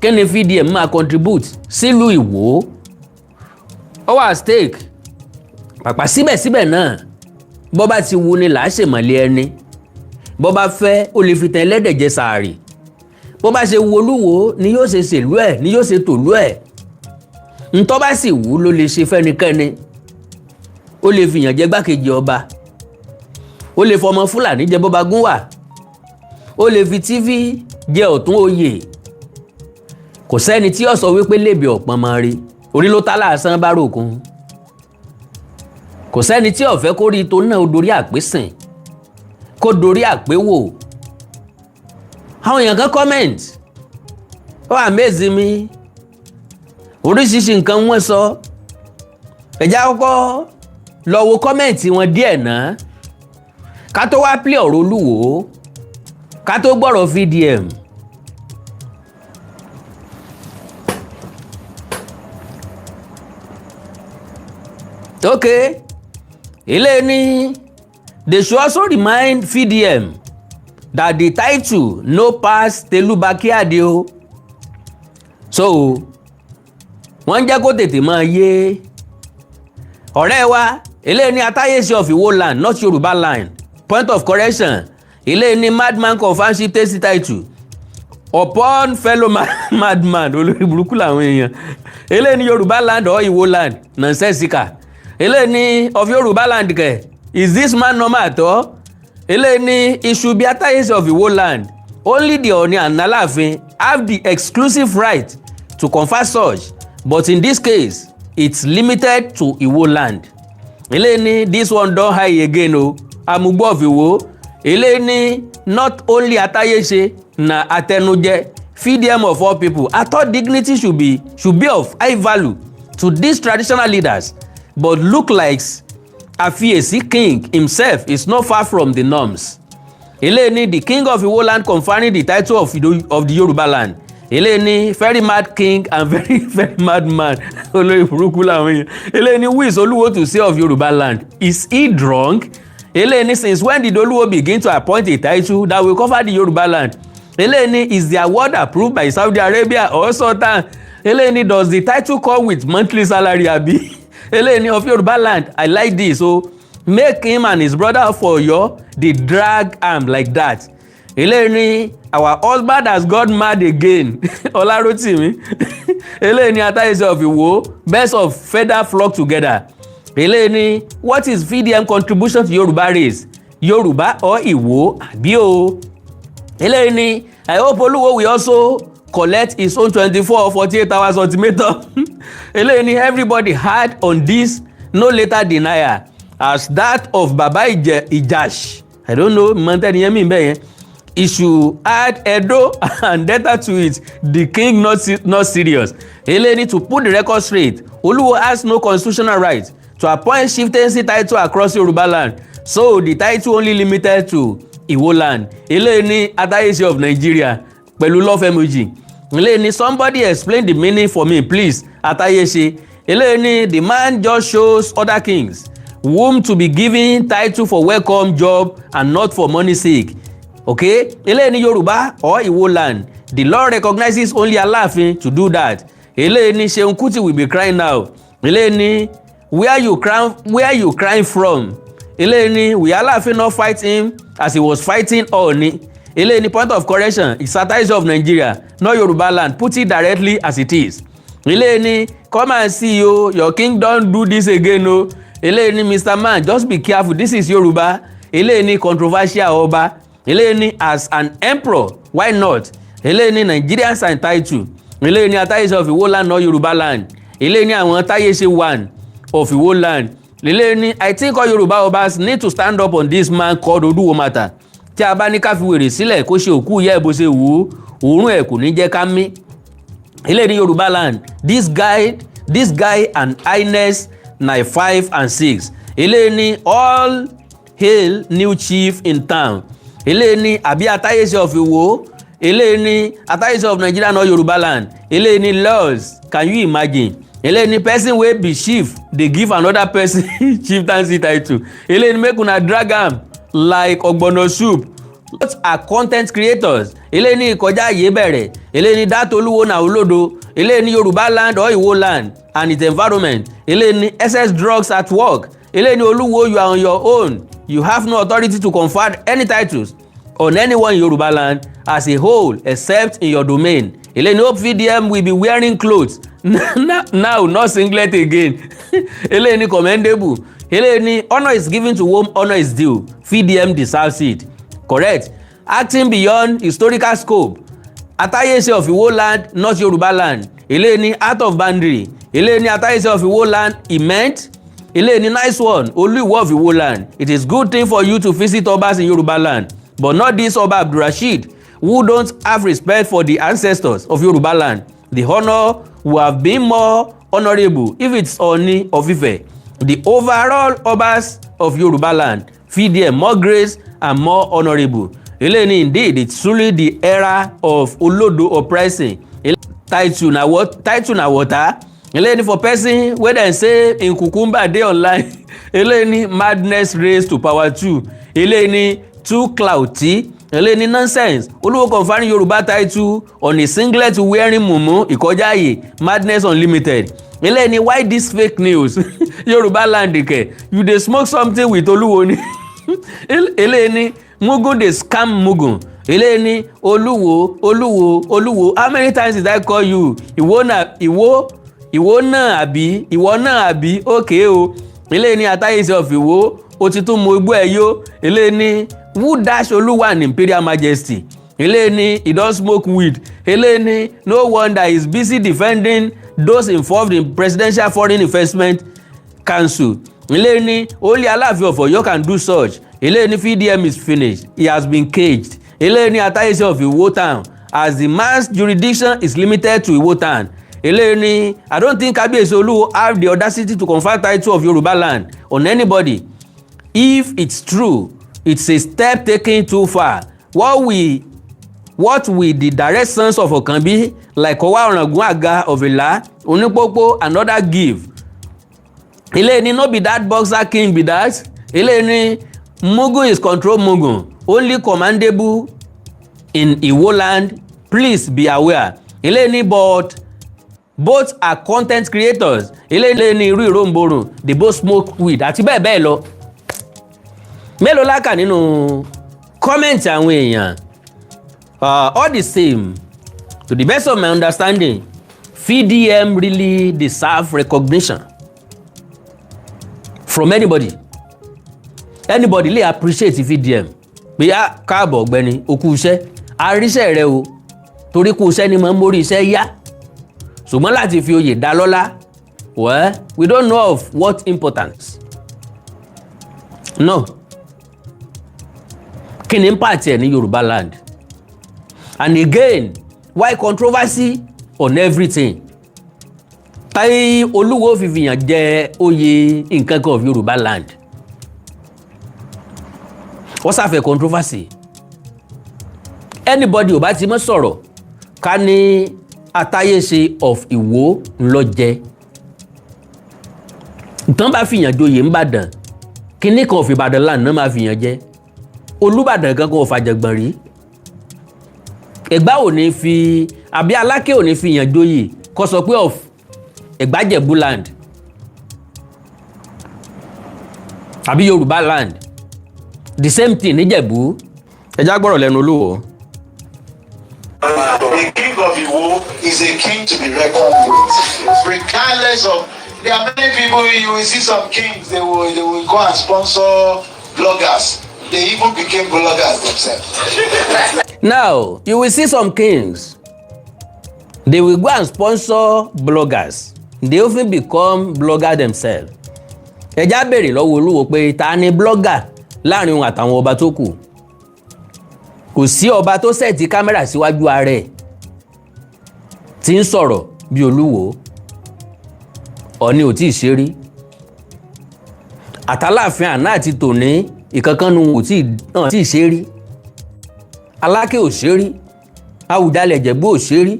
kí ni VDM máa contribute sílùú Ìwó ó wà stake pàpà síbẹ̀síbẹ̀ náà bọ́ bá ti wu ni làá ṣèmọ̀lẹ́ ẹni bọ́ bá fẹ́ ó lè fi tàn ẹlẹ́dẹ̀ jẹ sàárì bó bá ṣe wu Olúwo ni yóò ṣe ṣèlú ẹ̀ ni yóò ṣe tòlú ẹ̀ ntọ́ bá sì wù ló lè ṣe fẹ́nikẹ́ni ó lè fìyàn jẹ gbákejì ọba ó lè fọmọ Fúlàní jẹ bọ́ba Gúnwà ó lè fi TV jẹ ọ̀tún oyè kò sẹ́ni tí ó sọ wípé lébi ọ̀pọ̀n mọ́ rí orí ló tá láàsán bá ròkun kò sẹ́ni tí ó fẹ́ kó rí tó náà ó dorí àpésìn kó dorí àpéwò àwọn èèyàn kan comment ó amaze mi oríṣiríṣi nǹkan wọ́n sọ ẹ̀já kọ́kọ́ lọ wo kọ́mẹ̀ntì wọn díẹ̀ náà ká tó wá play ọ̀rọ̀ Olúwo ká tó gbọ́rọ̀ VDM. Okay, ilé ní they should also remind VDM that the title no pass Telu Bakiade o so wọ́n jẹ́ kó tètè máa yé ọ̀rẹ́ wa ilé ní Atáyèsí of Iwo land not Yoruba land point of correction ilé ní madman confanship test title upon fellow madman olórí burúkú làwọn èèyàn ilé ní Yoruba land or Iwo land nonsensical ilé ní of Yoruba land kẹ̀ is this man normal at all ilé ní it should be Atáyèsí of Iwo land only the Oni and Alaafin have the exclusive right to confer such. But in this case, it's limited to Iwo land. Ilé ní this one don high again o. Amugbo of Iwo. Ilé ní not only Atáyèsí na Atenuje, VDM of all people. I thought dignity should be of high value to these traditional leaders. But look like Afiesi king himself is not far from the norms. Ilé ní the king of Iwo land conferring the title of the Yoruba land. Ilé ní very mad king and very mad man olórí burúkú làwọn èèyàn. Ilé ní who is Oluwo to say of Yoruba land? Is he drunk? Ilé ní since when did Oluwo begin to appoint a title that will cover the Yoruba land? Ilé ní is the award approved by Saudi Arabia or Sultan? Ilé ní does the title come with monthly salary abi? Ilé ní of Yoruba land I like this so make him and his brother for Oyo dey drag am like that. eléyìí ni our husband has got mad again Ọláròtìmí eléyìí ni Atayese of Iwo best of feather flock together eléyìí ni what is VDM contribution to Yoruba race Yoruba or Iwo àbí o eléyìí ni I hope Oluwo will also collect his own 24 or 48 hours ultimatum eléyìí ni everybody had on this no later denial as that of Baba Ijash I don't know mọ̀ntẹ́ni yẹn mi bẹ́ẹ̀ yẹn he should add Edo and Delta to it the king not serious eléyìí to put the record straight Oluwo has no constitutional right to appoint chieftaincy title across Yoruba land so the title only limited to Iwo land eléyìí ni Atayese of Nigeria pẹ̀lú love emoji eléyìí ni somebody explain the meaning for me please Atayese eléyìí ni the man just shows other kings whom to be given title for welcome job and not for money sake okay eléyìí ni Yoruba or Iwo land the law recognizes only Alaafin to do that eléyìí ni Seun Kuti will be crying now eléyìí ni where you crying from eléyìí ni we Alaafin not fight him as he was fighting Oni eléyìí ni point of correction it's Atayese of Nigeria not Yoruba land put it directly as it is eléyìí ni come and see o your king don do this again o eléyìí ni Mr. Man just be careful this is Yoruba eléyìí ni controversial ọba eléyìí ni as an emperor why not eléyìí ni Nigerians are entitled eléyìí ni Atayese of Iwo land not Yoruba land eléyìí ni àwọn Atayese one of Iwo land eléyìí ni I think all Yoruba obas need to stand up on this man called Oluwo matter tí a bá ní ká fi wèrè sílẹ̀ kó ṣe òkú yẹ bó ṣe wù ú òórùn ẹ̀ kò ní jẹ́ ká mí eléyìí ni Yoruba land this guy and highness 95 and 6 eléyìí ni all hail new chief in town eléyìí ni àbí Atayese of Iwo eléyìí ni Atayese of Nigeria not Yoruba land eléyìí ni laws can you imagine eléyìí ni person wey be chief dey give another person chieftaincy title eléyìí ni make una drag am like ogbono soup what are content creators eléyìí ni ìkọjá àyè bẹ̀rẹ̀ eléyìí ni that Oluwo na Olodo eléyìí ni Yoruba land or Iwo land and its environment eléyìí ni excess drugs at work eléyìí ni Oluwo you are on your own you have no authority to confer any titles on anyone in Yoruba land as a whole except in your domain eléyìí ni hope VDM will be wearing clothes now not singlet again eléyìí ni commendable eléyìí ni honour is given to whom honour is due VDM deserves it correct acting beyond historical scope Atayese of Iwo land not Yoruba land eléyìí ni out of boundary eléyìí ni Atayese of Iwo land he meant eléyìí ni nice one Oluwo of Iwo land it is good thing for you to visit obas in Yoruba land but not this Oba Abdulrasheed who don't have respect for the ancestors of Yoruba land the honour would have been more honourable if it's Oni of Ife the overall obas of Yoruba land VDM more grace and more honourable eléyìí ni indeed it's truly the era of Olodo oppressing title na water eléyìí ni for person wey dem say in cucumber dey online eléyìí ni madness raised to power 2 eléyìí ni too clouty eléyìí ni nonsense Oluwo conferring Yoruba title on a singlet wearing mumu ìkọjáyè madness unlimited eléyìí ni why this fake news Yoruba land kẹ you dey smoke something with Oluwo ni eléyìí ni mugun dey scam mugun eléyìí ni Oluwo how many times did I call you ìwọ náà àbí okay o eléyìí ni Atayese of Iwo ó ti tún mọ igbó ẹ̀ yó eléyìí ni who dash Oluwa and Imperial Majesty eléyìí ni he don smoke weed eléyìí ni no wonder he is busy defending those involved in Presidential Foreign Investment Council eléyìí ni only Alaafin of Oyo can do such eléyìí ni VDM is finished he has been caged eléyìí ni Atayese of Iwo town as the man's jurisdiction is limited to Iwo town eléyìí ni I don't think Kabiyesi Oluwo have the audacity to confer title of Yoruba land on anybody if it's true it's a step taken too far what will the direct sons of Okanbi like Owa Orangun Aga of Ila Onipopo and other give eléyìí ni no be that boxer king be that eléyìí ni Mugun is control Mugun only commandable in Iwo land please be aware eléyìí ni but both are content creators eléyìí ni irú ìròǹborùn they both smoke weed àti bẹ́ẹ̀ bẹ́ẹ̀ lọ mélòó lákà nínú kọ́mẹ̀ntì àwọn èèyàn All the same, to the best of my understanding, VDM really deserve recognition from anybody. Anybody lè appreciate VDM. Bí a káàbọ̀ ọ̀gbẹ́ni, o kú iṣẹ́, àríṣẹ́ rẹ o, torí kú iṣẹ́ ni mo ń mórí iṣẹ́ yá. Ṣùgbọ́n láti fi oyè dá lọ́lá, well, we don't know of what importance. No. Kí ni impact ẹ̀ ní Yorùbá land? And again, why controversy on everything? Táyé Olúwo fi fìyàn jẹ oyè nǹkan kan of Yorùbá land. Wọ́n sáfẹ́ controversy. Anybody ò bá ti mọ́ sọ̀rọ̀ ká ní atáyéṣe of Ìwó ńlọ jẹ. Ìtàn bá fìyàn joyè ńbàdàn, kíní kan of Ìbàdàn land náà máa fìyàn jẹ. Olúbàdàn kankan ò fàjàgbọ̀n rí. Ẹ̀gbá ò ní fi àbí Aláké ò ní fìyàn joyè kó sọ pé of Ẹ̀gbájẹ̀bú land àbí Yorùbá land. The same thing níjẹ̀bú. Ẹjá gbọ́rọ̀ lẹ́nu Olúwo. The king of Iwo is a king to be reckoned with. Regardless of, there are many people, you will see some kings, they will go and sponsor bloggers. They even became bloggers themselves. Now, you will see some kings. They will go and sponsor bloggers. They often become bloggers themselves. Ẹjá béèrè lọ́wọ́ Olúwo pé ta ni blogger láàrin òun àtàwọn ọba tó kù. Kò sí ọba tó sẹ́ẹ̀tì kámẹ́rà síwájú ara ẹ̀ tí ń sọ̀rọ̀ bí Olúwo. Ọ̀ọ̀ni ò tíì ṣe rí. Àtàláàfin àná àti tòní ìkankannu ò tíì ṣe rí. Aláké ò ṣe rí. Awùjalẹ̀ Ìjẹ̀bú ò ṣe rí.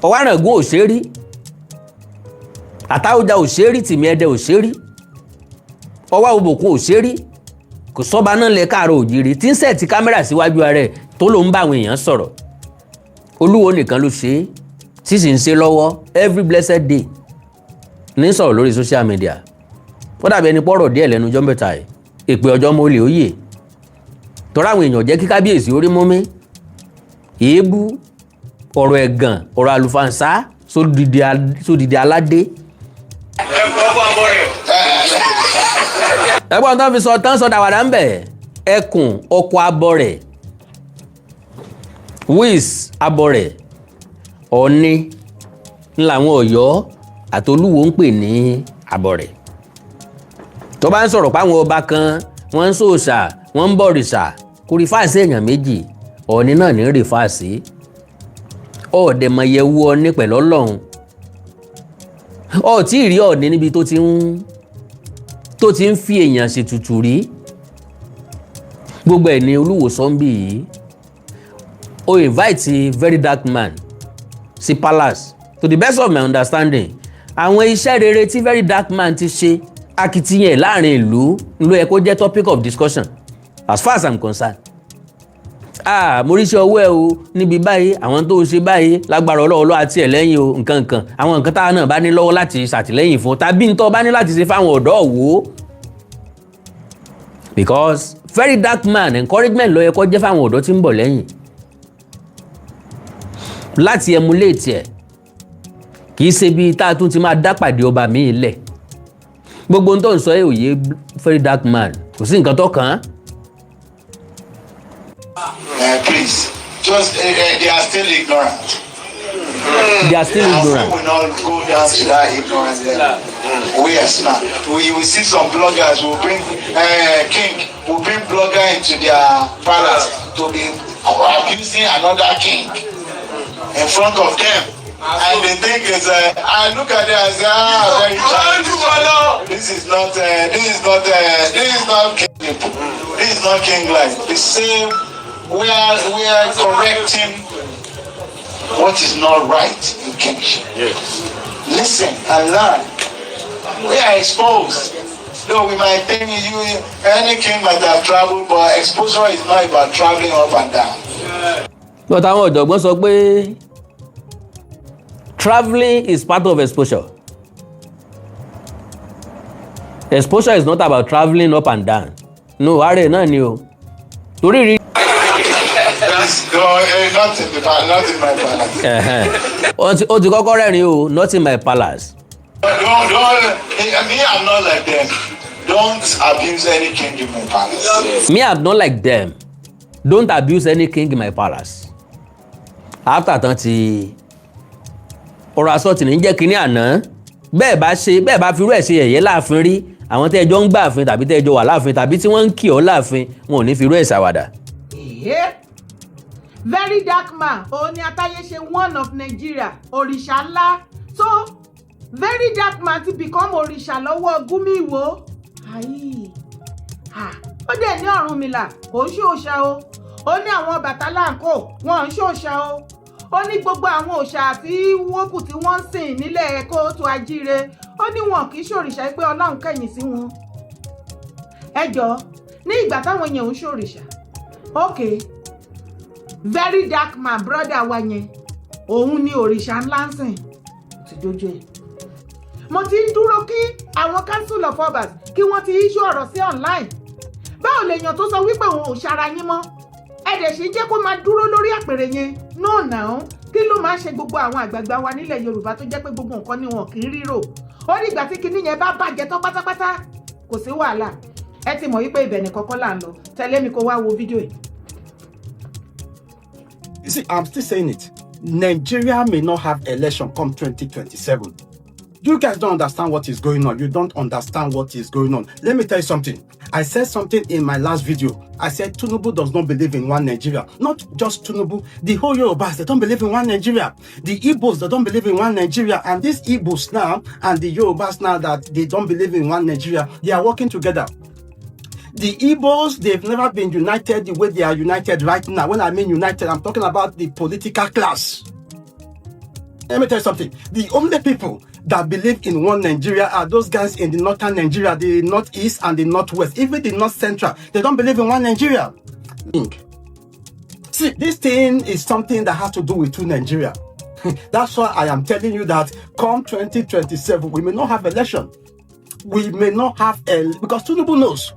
Ọ̀wáràngún ò ṣe rí. Àtáọ̀jà ò ṣe rí. Tìmì Ẹdẹ ò ṣe rí. Ọwá Òbòkun ò ṣe rí. Kò sọ́ba náà lẹ Káàárọ̀ Oòjíire tí ń sẹ̀tì kámẹ́rà síwájú ara ẹ̀ tó ló ń bá àwọn èèyàn sọ̀rọ̀. Olúwo nìkan ló ṣe é tí sì ń ṣe lọ́wọ́ every blessed day ní sọ̀rọ̀ lórí social media. Ó dàbí ẹni pọ́rọ̀ díẹ̀ lẹ́nu ọjọ́ mẹ́ta ẹ̀ èpè ọjọ́ mọ́ olè óyè. Tọ́ra àwọn èèyàn jẹ́ kí kábíyèsí orí mú mi. Èébú, ọ̀rọ̀ ẹ̀gàn, ọ̀rọ̀ àlùfàǹsá sódìdí aládé. Ẹgbọ́n tán fi sọ tán sọ dàwàdà ń bẹ̀. Ẹkùn ọkọ̀ abọrẹ̀. Wíìs abọrẹ̀. Ọ̀ọ̀ni ńláwọn Ọ̀yọ́ àtolúwo ń pè ní abọrẹ̀. Tó bá ń sọ̀rọ̀ páwọn ọba kan wọ́n ń sòòṣà wọ́n ń bọ̀rìṣà kò rí fáàsì èèyàn méjì. Ọ̀ọ̀ni náà ní rí fáàsì. Ọ̀ọ̀dẹ̀mọ̀yẹ̀wò Ọ̀ọ̀ni pẹ̀lú Ọlọ́run. Ọ̀ọ̀tí rí Ọ̀ọ̀ni níbi tó ti ń fi èèyàn ṣètùtù rí. Gbogbo ẹ̀ ní Olúwo sọ́ńbì yìí. Ó invite very dark man sí palace. To the best of my understanding, àwọn iṣẹ́ rere tí very dark man ti ṣe akitiyan láàrin ìlú ló yẹ kó jẹ́ topic of discussion as far as I'm concerned. Mo ríṣẹ́ ọwọ́ ẹ o níbi báyìí àwọn tó ṣe báyìí lágbára Ọlọ́run àti ẹ̀ lẹ́yìn o nǹkan àwọn nǹkan táwọn náà bá ní lọ́wọ́ láti ṣàtìlẹ́yìn fún tàbí ń tọ́ bá ní láti ṣe fáwọn ọ̀dọ́ wò. Because very dark man encouragement ló yẹ kó jẹ́ fáwọn ọ̀dọ́ tí ń bọ̀ lẹ́yìn láti emulate ẹ̀ kì í ṣe bí tá a tún ti máa dá pàdé ọba míì lẹ̀. Gbogbo ohun tó ń sọ ẹ̀ òye very dark man kò sí nǹkan tó kàn án. Please, just they are still ignorant. They are still ignorant. We will not go down to that ignorance level. We are smart. We will see some bloggers who bring blogger into their palace to be abusing another king in front of them. And they think it's I look at it and say, very childish. This is not king. This is not king-like. The same. We are correcting what is not right in kingship. Yes. Listen and learn. We are exposed. Though we might think any king might have traveled, but exposure is not about traveling up and down. But àwọn ọ̀jọ̀gbọ́n sọ pé traveling is part of exposure. Exposure is not about traveling up and down. No, ààrẹ náà ni o. Torí rí. not in my palace. ó ti kọ́kọ́ rẹ́rìn o, not in my palace. Me, I'm not like them. Don't abuse any king in my palace. Me, I'm not like them. Don't abuse any king in my palace. After tán ti ọ̀rọ̀ asọ́ọ̀tì ní jẹ́ kínní àná, bẹ́ẹ̀ bá fi irú ẹ̀ ṣe ẹ̀yẹ́ láàfin rí, àwọn tẹ́ ẹjọ́ ń gbà àfin tàbí tẹ́ ẹjọ́ wà láàfin tàbí tí wọ́n ń kì ọ́ láàfin, wọn ò ní fi irú ẹ̀ ṣàwàdà. Very dark man òun ni Atáyé ṣe one of Nigeria òrìṣà ńlá. So very dark man ti become òrìṣà lọ́wọ́ Gúmíwò. Ó dẹ̀ ní Ọ̀rúnmìlà kò ń ṣòòṣà o, ó ní àwọn Ọbàtálá ńkọ́ wọn ń ṣòòṣà o, ó ní gbogbo àwọn òòṣà tí wọ́n kù tí wọ́n ń sìn nílẹ̀ kóòtù ajíire, ó ní wọn kì í ṣòrìṣà pé Ọlọ́run kẹ̀yìn sí wọn. Ẹ jọ̀ọ́ ní ìgbà táwọn èèyàn ń ṣòrìṣà, okay, very dark man brother wa yẹn òun ni òrìṣà ńlá ń sìn ti dojú ẹ̀. Mo ti ń dúró kí àwọn council of obas kí wọ́n ti issue ọ̀rọ̀ sí online. Báwo lèèyàn tó sọ wípé òun ò ṣara yín mọ́ ẹ dẹ̀ ṣe jẹ́ kó máa dúró lórí àpèrè yẹn náà náà? Kí ló máa ṣe gbogbo àwọn àgbààgbà wa nílẹ̀ Yorùbá tó jẹ́ pé gbogbo nǹkan ni wọn kì í rírò? Ó ní ìgbà tí kinní yẹn bá bàjẹ́ tán pátápátá kò sí wàhálà. Ẹ ti mọ̀ wípé ibẹ̀ nìkan kọ́ là ń lọ. Tẹ̀lé mi kó wá wo fídíò yìí. You see, I'm still saying it. Nigeria may not have election come 2027. You guys don't understand what is going on. You don't understand what is going on. Let me tell you something. I said something in my last video. I said Tinubu does not believe in one Nigeria. Not just Tinubu. The whole Yorubas, they don't believe in one Nigeria. The Igbos, they don't believe in one Nigeria. And these Igbos now and the Yorubas now that they don't believe in one Nigeria, they are working together. The Igbos, they've never been united the way they are united right now. When I mean united, I'm talking about the political class. Let me tell you something. The only people that believe in one Nigeria are those guys in the northern Nigeria, the northeast and the northwest, even the north central. They don't believe in one Nigeria. See, this thing is something that has to do with two Nigeria. That's why I am telling you that come 2027, we may not have election. We may not have because Tinubu knows.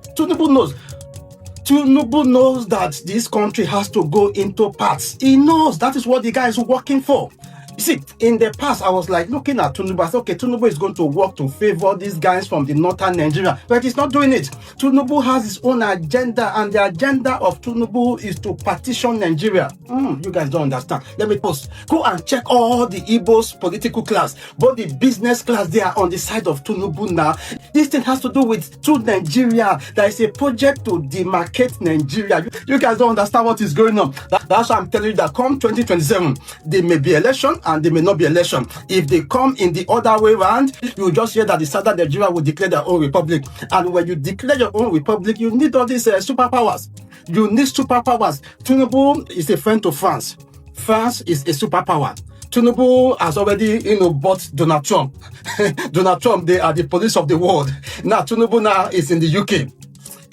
Tinubu knows that this country has to go into parts. He knows that is what the guy is working for. You see, in the past, I was like looking at Tinubu. I said, okay, Tinubu is going to work to favor these guys from the northern Nigeria, but he's not doing it. Tinubu has his own agenda, and the agenda of Tinubu is to partition Nigeria. You guys don't understand. Let me post. Go and check all the Igbos political class, both the business class. They are on the side of Tinubu now. This thing has to do with two Nigeria. There is a project to demarcate Nigeria. You guys don't understand what is going on. That's why I'm telling you that come 2027, there may be election and there may not be election. If they come in the other way around, you will just hear that the southern Nigeria will declare their own republic. And when you declare your own republic, you need all these superpowers. You need superpowers. Tinubu is a friend to France. France is a superpower. Tinubu has already, bought Donald Trump. Donald Trump, they are the police of the world. Now, Tinubu now is in the UK.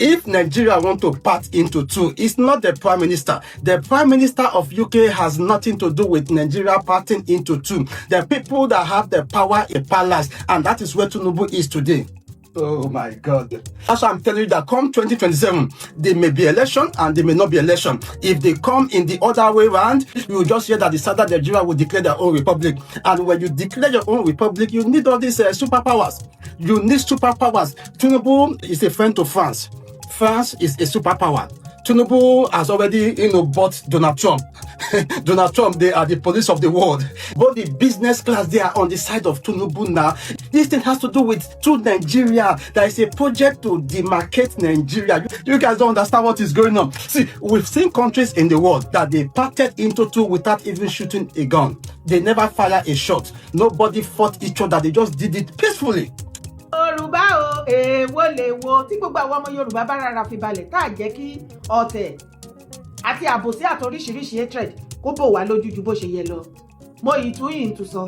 If Nigeria want to part into two, it's not the Prime Minister. The Prime Minister of UK has nothing to do with Nigeria parting into two. The people that have the power in palace, and that is where Tinubu is today. Oh my God. That's why I'm telling you that come 2027, there may be election and there may not be election. If they come in the other way around, you will just hear that the southern Nigeria will declare their own republic. And when you declare your own republic, you need all these superpowers. You need superpowers. Tinubu is a friend to France. France is a superpower. Tinubu has already, bought Donald Trump. Donald Trump, they are the police of the world. But the business class, they are on the side of Tinubu now. This thing has to do with two Nigeria. There is a project to demarcate Nigeria. You guys don't understand what is going on. See, we've seen countries in the world that they parted into two without even shooting a gun. They never fired a shot. Nobody fought each other. They just did it peacefully. Yorùbá o èèwọ̀ lè wo tí gbogbo àwọn ọmọ Yorùbá bá rárá fi balẹ̀ tá à jẹ́ kí ọ̀tẹ̀ àti àbòsí àti oríṣiríṣi hatred kó bò wá lójú ju bó ṣe yẹ lọ. Mo yìí tún sọ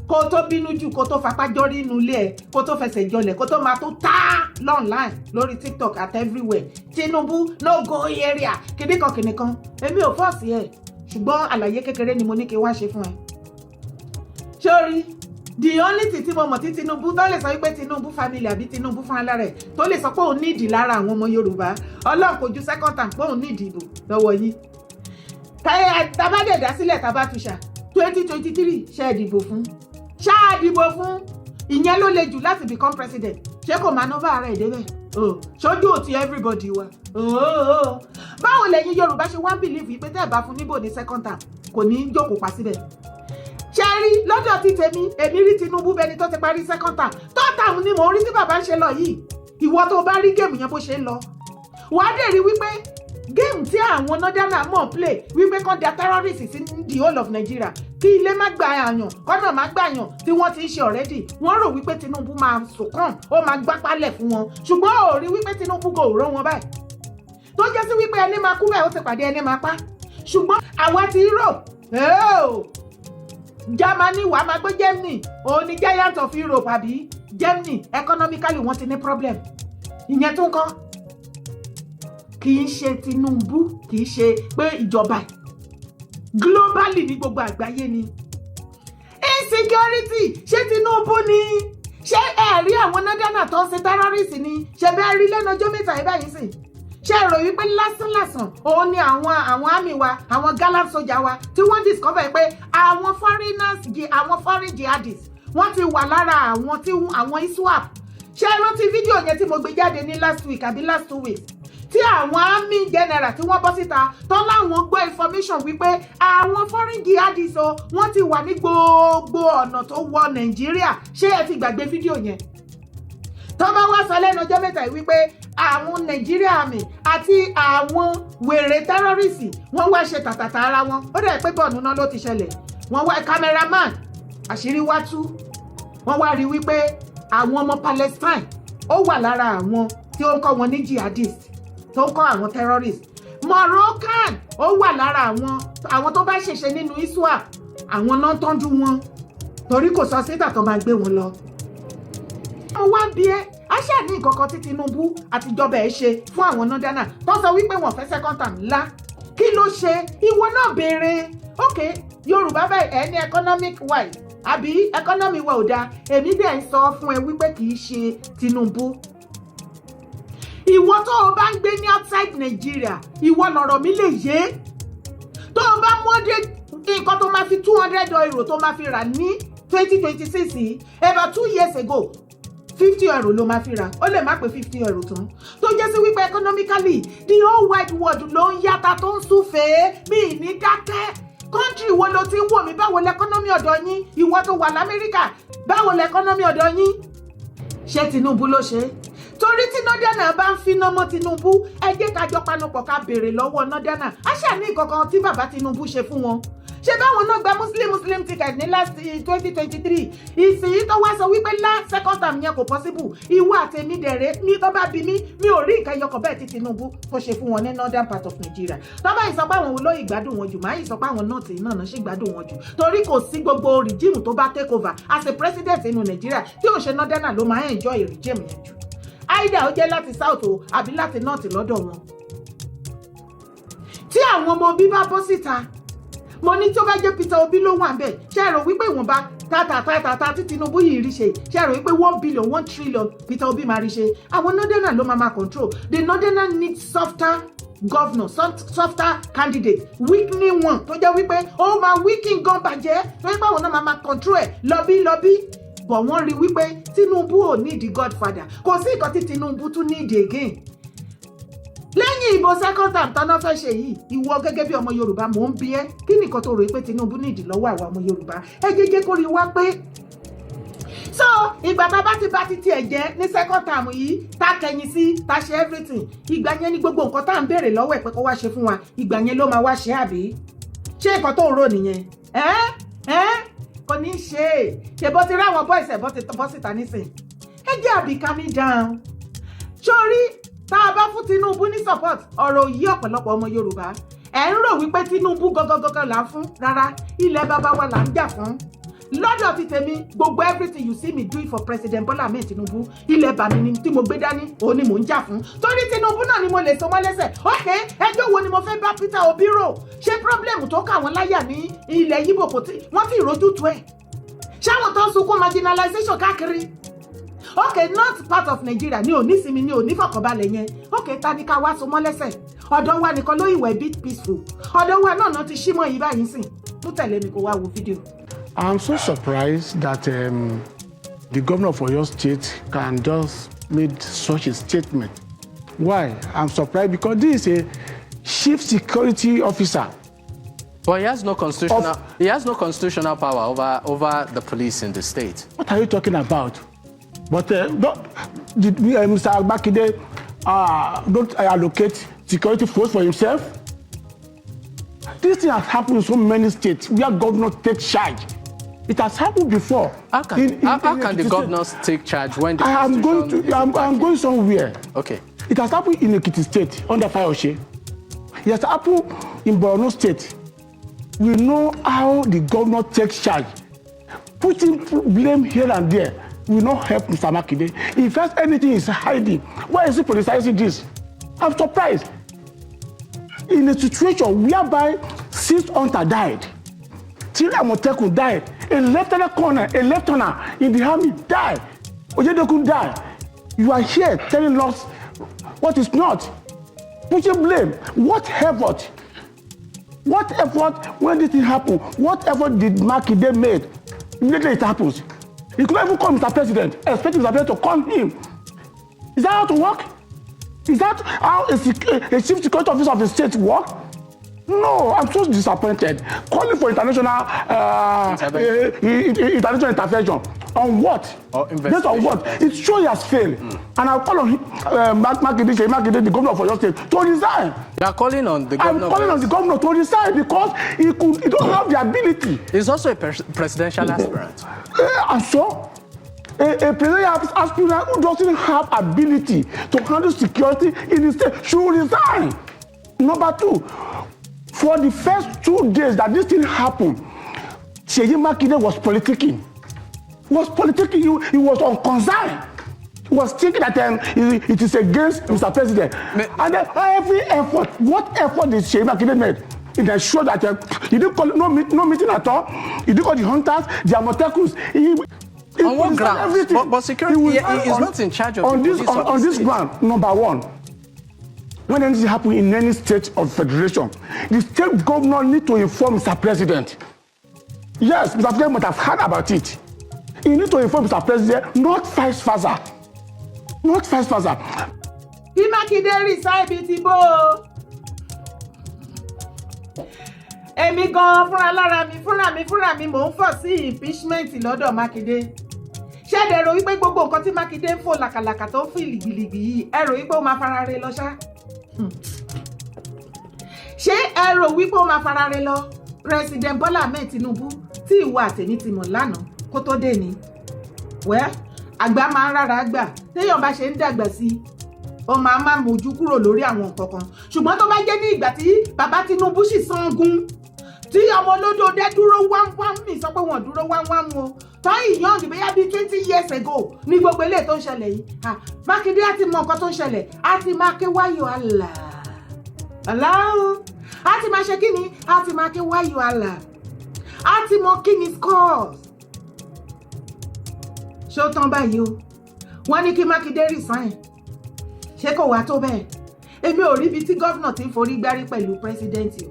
kó tó bínú jù kó tó fapá jọrí inú ilé ẹ kó tó fẹsẹ̀ jọlẹ̀ kó tó máa tó tá online lórí TikTok at everywhere. Tinubu no go area kìnìkan èmi ò fọ́ọ̀sì ẹ̀ ṣùgbọ́n àlàyé kékeré ni mo ní kí wá ṣe fún ẹ. Sórí the only thing tí mo mọ̀ tí Tinubu tó lè sọ wípé Tinubu family àbí Tinubu fún alára ẹ̀ tó lè sọ pé òun nídìí lára àwọn ọmọ Yorùbá Ọlọ́run kò ju second time pé òun nídìí ìbò lọ́wọ́ yín. tabade dá sílẹ̀ tabatusha 2023 ṣe dìbò fún ṣá dìbò fún ìyẹn ló le jù láti become president ṣé kò maneuver ara ẹ̀ débẹ̀ ṣojú òtí everybody wa báwo lẹ́yìn Yorùbá ṣe wá ń believe pé tẹ́ ẹ̀ bá fún níbò ní second term kò ní jókòó pa síbẹ̀ ṣe rí lọ́dọ̀ tí tèmi èmi rí Tinubu bẹni tó ti parí second term third term ni mò ń rí tí bàbá ń ṣe lọ yìí ìwọ tó bá rí géèmù yẹn bó ṣe ń lọ wàá dẹ̀ rí wípé géèmù tí àwọn northerners mọ̀ play wípé kán da terrorist sí the whole of Nigeria kí ilé má gba àyàn kọ́nà má gbà yàn tí wọ́n ti ń ṣe already wọ́n rò wípé Tinubu máa sùkàn ó máa gbápálẹ̀ fún wọn ṣùgbọ́n ò rí wípé Tinubu kò rọ́ wọn báyìí tó jẹ́ sí wípé ẹni máa kú bẹ́ẹ̀ ó ti pàdé ẹni máa pa ṣùgbọ́n àwa ti rò Germany wàá máa gbé Germany òun ni giant of Europe àbí Germany economically wọ́n ti ní problem ìyẹn tó ń kọ́ kì í ṣe Tinubu kì í ṣe pé ìjọba globally ní gbogbo àgbáyé ni insecurity ṣé Tinubu ni ṣé ẹ rí àwọn northerners tó ń ṣe terrorist ni ṣe bẹ́ẹ̀ rí lẹ́nu ọjọ́ mẹ́ta ẹ̀ báyìí sìn ṣe rò wípé lásánlàsàn òun ni àwọn army wa àwọn gallant soldier wa tí wọ́n discover pé àwọn foreigners àwọn foreign jihadists wọ́n ti wà lára àwọn ISWAP ṣe rántí fídíò yẹn tí mo gbé jáde ní last week àbí last 2 weeks tí àwọn army general tí wọ́n bọ́ síta tán láwọn gbọ́ information wípé àwọn foreign jihadists o wọ́n ti wà ní gbogbo ọ̀nà tó wọ Nàìjíríà ṣé ẹ ti gbàgbé fídíò yẹn tó bá wá sọ lẹ́nu ọjọ́ mẹ́ta yìí wípé àwọn Nàìjíríà àmì àti àwọn wèrè terrorist wọ́n wá ṣe tàtàtà ara wọn ó dẹ̀ pé bọ́ọ̀nù náà ló ti ṣẹlẹ̀ wọ́n wá cameraman àṣírí wá tú wọ́n wá rí wípé àwọn ọmọ Palestine ó wà lára àwọn tí ó ń kọ́ wọn ní jihadist tó ń kọ́ àwọn terrorist Moroccan ó wà lára àwọn tó bá ṣèṣe nínú ISWAP àwọn náà ń tọ́jú wọn torí kò sọ síta tó máa gbé wọn lọ. wọ́n wá bí ẹ́ aṣá ní nǹkan kan tí Tinubu àtijọba ẹ̀ ṣe fún àwọn northerners tó sọ wípé wọ́n fẹ́ second term ńlá kí ló ṣe ìwọ náà béèrè ok Yorùbá báyìí ẹ ní economic wise àbí economy wa ò dáa èmi dẹ̀ ń sọ fún ẹ wípé kì í ṣe Tinubu ìwọ tó o bá ń gbé ní outside Nigeria ìwọ lọ̀rọ̀ mi lè yé tó o bá mọ́dé nǹkan tó máa fi €200 tó máa fi rà ní 2026 yìí about 2 years ago €50 ló máa fi rà ó lè má pé €50 tán tó jẹ́ sí wípé economically the whole wide world ló ń yàtà tó ń súfèé mi ní dákẹ́ country wo ló ti ń wò mí báwo lẹ́kọ́nọ́mì ọ̀dọ̀ yín ìwọ tó wà l'Amẹ́ríkà báwo lẹ́kọ́nọ́mì ọ̀dọ̀ yín ṣé Tinubu ló ṣe torí tí northerners bá ń finá mọ́ Tinubu ẹ jẹ́ ká jọ panupọ̀ ká béèrè lọ́wọ́ northerners á ṣà ní ìkọ̀kan tí bàbá Tinubu ṣe fún wọn ṣé báwọn náà gba muslim ticket ní last 2023 ìsìn tó wá sọ wípé second term yẹn kò possible ìwọ àtẹ̀mí dẹ̀rẹ́ ní tó bá bí mi ò rí nǹkan ẹyọkọ̀ bẹ́ẹ̀ tí Tinubu tó ṣe fún wọn ní northern part of Nigeria tó bá ìsọpá àwọn olóyè gbádùn wọn jù máa ìsọpá àwọn north náà ṣe gbádùn wọn jù torí kò sí gbogbo regime tó bá take over as a president inú Nigeria tí ò ṣe northerners ló máa enjoy regime yẹn jù either ó jẹ́ láti south o àbí láti north lọ́dọ̀ wọn tí àwọn ọmọ Obi bá bọ́ síta mo ní tó bá jẹ́ Peter Obi ló wà ńbẹ̀ ṣe rò wípé ìwọ̀nba tata tí Tinubu yìí rí ṣe ṣe rò wípé 1 billion 1 trillion Peter Obi máa rí ṣe àwọn northerners ló máa control the northerners need softer governor softer candidate weakening one tó jẹ́ wípé ó máa weaken gan bàjẹ́ tó yẹ pé àwọn náà máa control ẹ̀ lọ́bí but wọ́n rí wípé Tinubu ò need the godfather kò sí nǹkan tí Tinubu tún need again lẹ́yìn ìbò second term tọ́nà fẹ́ ṣe yìí ìwọ gẹ́gẹ́ bí ọmọ Yorùbá mò ń bi ẹ́ kí nìkan tó rò pé Tinubu need lọ́wọ́ àwa ọmọ Yorùbá ẹ jẹ́jẹ́ kó rí wá pé so ìgbà tá bá ti tiẹ̀ jẹ́ ní second term yìí tá kẹ̀yìn sí tá ṣe everything ìgbà yẹn ní gbogbo nǹkan tá à ń béèrè lọ́wọ́ ẹ̀ pé kó wá ṣe fún wa ìgbà yẹn ló máa wá ṣe àbí ṣé nǹkan tó ń rò nìyẹn kò ní ṣe bó ti ráwọn boys ẹ̀ bọ́ síta nísìn ẹ jẹ́ àbí calm down sórí tá a bá fún Tinubu ní support ọ̀rọ̀ yí ọ̀pọ̀lọpọ̀ ọmọ Yorùbá ẹ̀ ń rò wípé Tinubu gọ́gọ́gọ́gọ́ là ń fún rárá ilẹ̀ bàbá wa là ń jà fún lọ́dọ̀ ti tèmi gbogbo everything you see me do for President Bola Ahmed Tinubu ilẹ̀ bàmí ni tí mo gbé dání òun ni mò ń jà fún torí Tinubu náà ni mo lè so mọ́ lẹ́sẹ̀ ok ẹjọ́ wo ni mo fẹ́ bá Peter Obi rò ṣé problem tó kà wọ́n láyà ní ilẹ̀ Yíbò kò tí wọ́n ti rojú tu ẹ̀ ṣáwọn tó ń sunkún marginalization káàkiri ok north part of Nigeria ní onísinmi ní onífọ̀kànbalẹ̀ yẹn ok ta ni ká wá so mọ́ lẹ́sẹ̀ ọ̀dọ̀ wa nìkan ló ìwẹ̀ bit peaceful ọ̀dọ̀ wa náà ti ṣí mọ́ yìí báyìí sìn mú tẹ̀lé mi kó wá wo fídíò. I'm so surprised that the governor of Oyo State can just make such a statement. Why? I'm surprised because this is a chief security officer. But he has no constitutional power over the police in the state. What are you talking about? But did Mr. Agbakide don't allocate security force for himself? This thing has happened in so many states where governors take charge. It has happened before. How can the governors take charge when the I'm going somewhere. Okay. It has happened in Ekiti State under Fayose. It has happened in Borno State. We know how the governor takes charge. Putting blame here and there will not help Mr. Makinde. If there's anything is hiding, why is he politicizing this? I'm surprised. In a situation whereby 6 hunters died, 3 Amotekun died, a lieutenant in the army died, Ojedokun died. You are here telling us what is not. Pushing blame. What effort? What effort when this thing happened? What effort did Makinde make? Immediately it happens. He could not even call Mr. President, expect Mr. President to call him. Is that how to work? Is that how a chief security officer of the state work? No, I'm so disappointed. Calling for international intervention. On what? Based on what? It shows he has failed. And I'll call on him, Makinde, the governor of Oyo State, to resign. You are calling on the governor? I'm calling on the governor to resign because he don't have the ability. He's also a presidential aspirant. And so, a presidential aspirant who doesn't have ability to handle security in the state should resign. Number 2, for the first 2 days that this thing happened, Seyi Makinde was politicking. He was unconcerned. He was thinking that it is against Mr. President. And then every effort, what effort did Seyi Makinde make? It ensured that he didn't call no meeting at all. He didn't call the hunters, the Amotekuns. On what grounds? But security is not in charge of on the this police on this ground. Number 1, when anything happens in any state of federation, the state governor need to inform Mr. President. Yes, Mr. President must have heard about it. He need to inform Mr. President, not vice versa. Not vice versa. Kí Mákindé resign bíi ti bó o. Èmi gan fúnra mi mò ń fọ̀ sí impeachment lọ́dọ̀ Mákindé. Ṣé ẹ rò wípé gbogbo nǹkan tí Mákindé ń fò làkàlàkà tó ń fi lìgbìlìgbì yìí ẹ rò wípé ó máa fara re lọ ṣá? Ṣé ẹ rò wípé ó máa fara re lọ? President Bola Ahmed Tinubu tí ìwọ àtẹ̀mí ti mọ̀ lánàá kó tó dé ni. Wẹ́ àgbà máa ń rárá gbà téèyàn bá ṣe ń dàgbà sí i ó máa mójú kúrò lórí àwọn nǹkan kan. Ṣùgbọ́n tó bá jẹ́ ní ìgbà tí bàbá Tinubu sì sangun tí ọmọ olódòdé dúró wámwám mi sọ pé wọ́n dúró wámwám o tó ìyàn bóyá bíi 20 years ago ní gbogbo eléyìí tó ń ṣẹlẹ̀ yìí Mákindé á ti mọ nǹkan tó ń ṣẹlẹ̀ á ti máa ké wáyò àlà aláwọ̀ á ti máa ṣe kí ni á ti máa ké wáyò àlà á ti mọ kí ni scores. Ṣé ó tán báyìí o wọ́n ní kí Mákindé resign ṣé kò wá tó bẹ́ẹ̀ èmi ò rí ibi tí gọ́vnà ti ń forí gbárí pẹ̀lú pírẹsidẹ́ǹtì o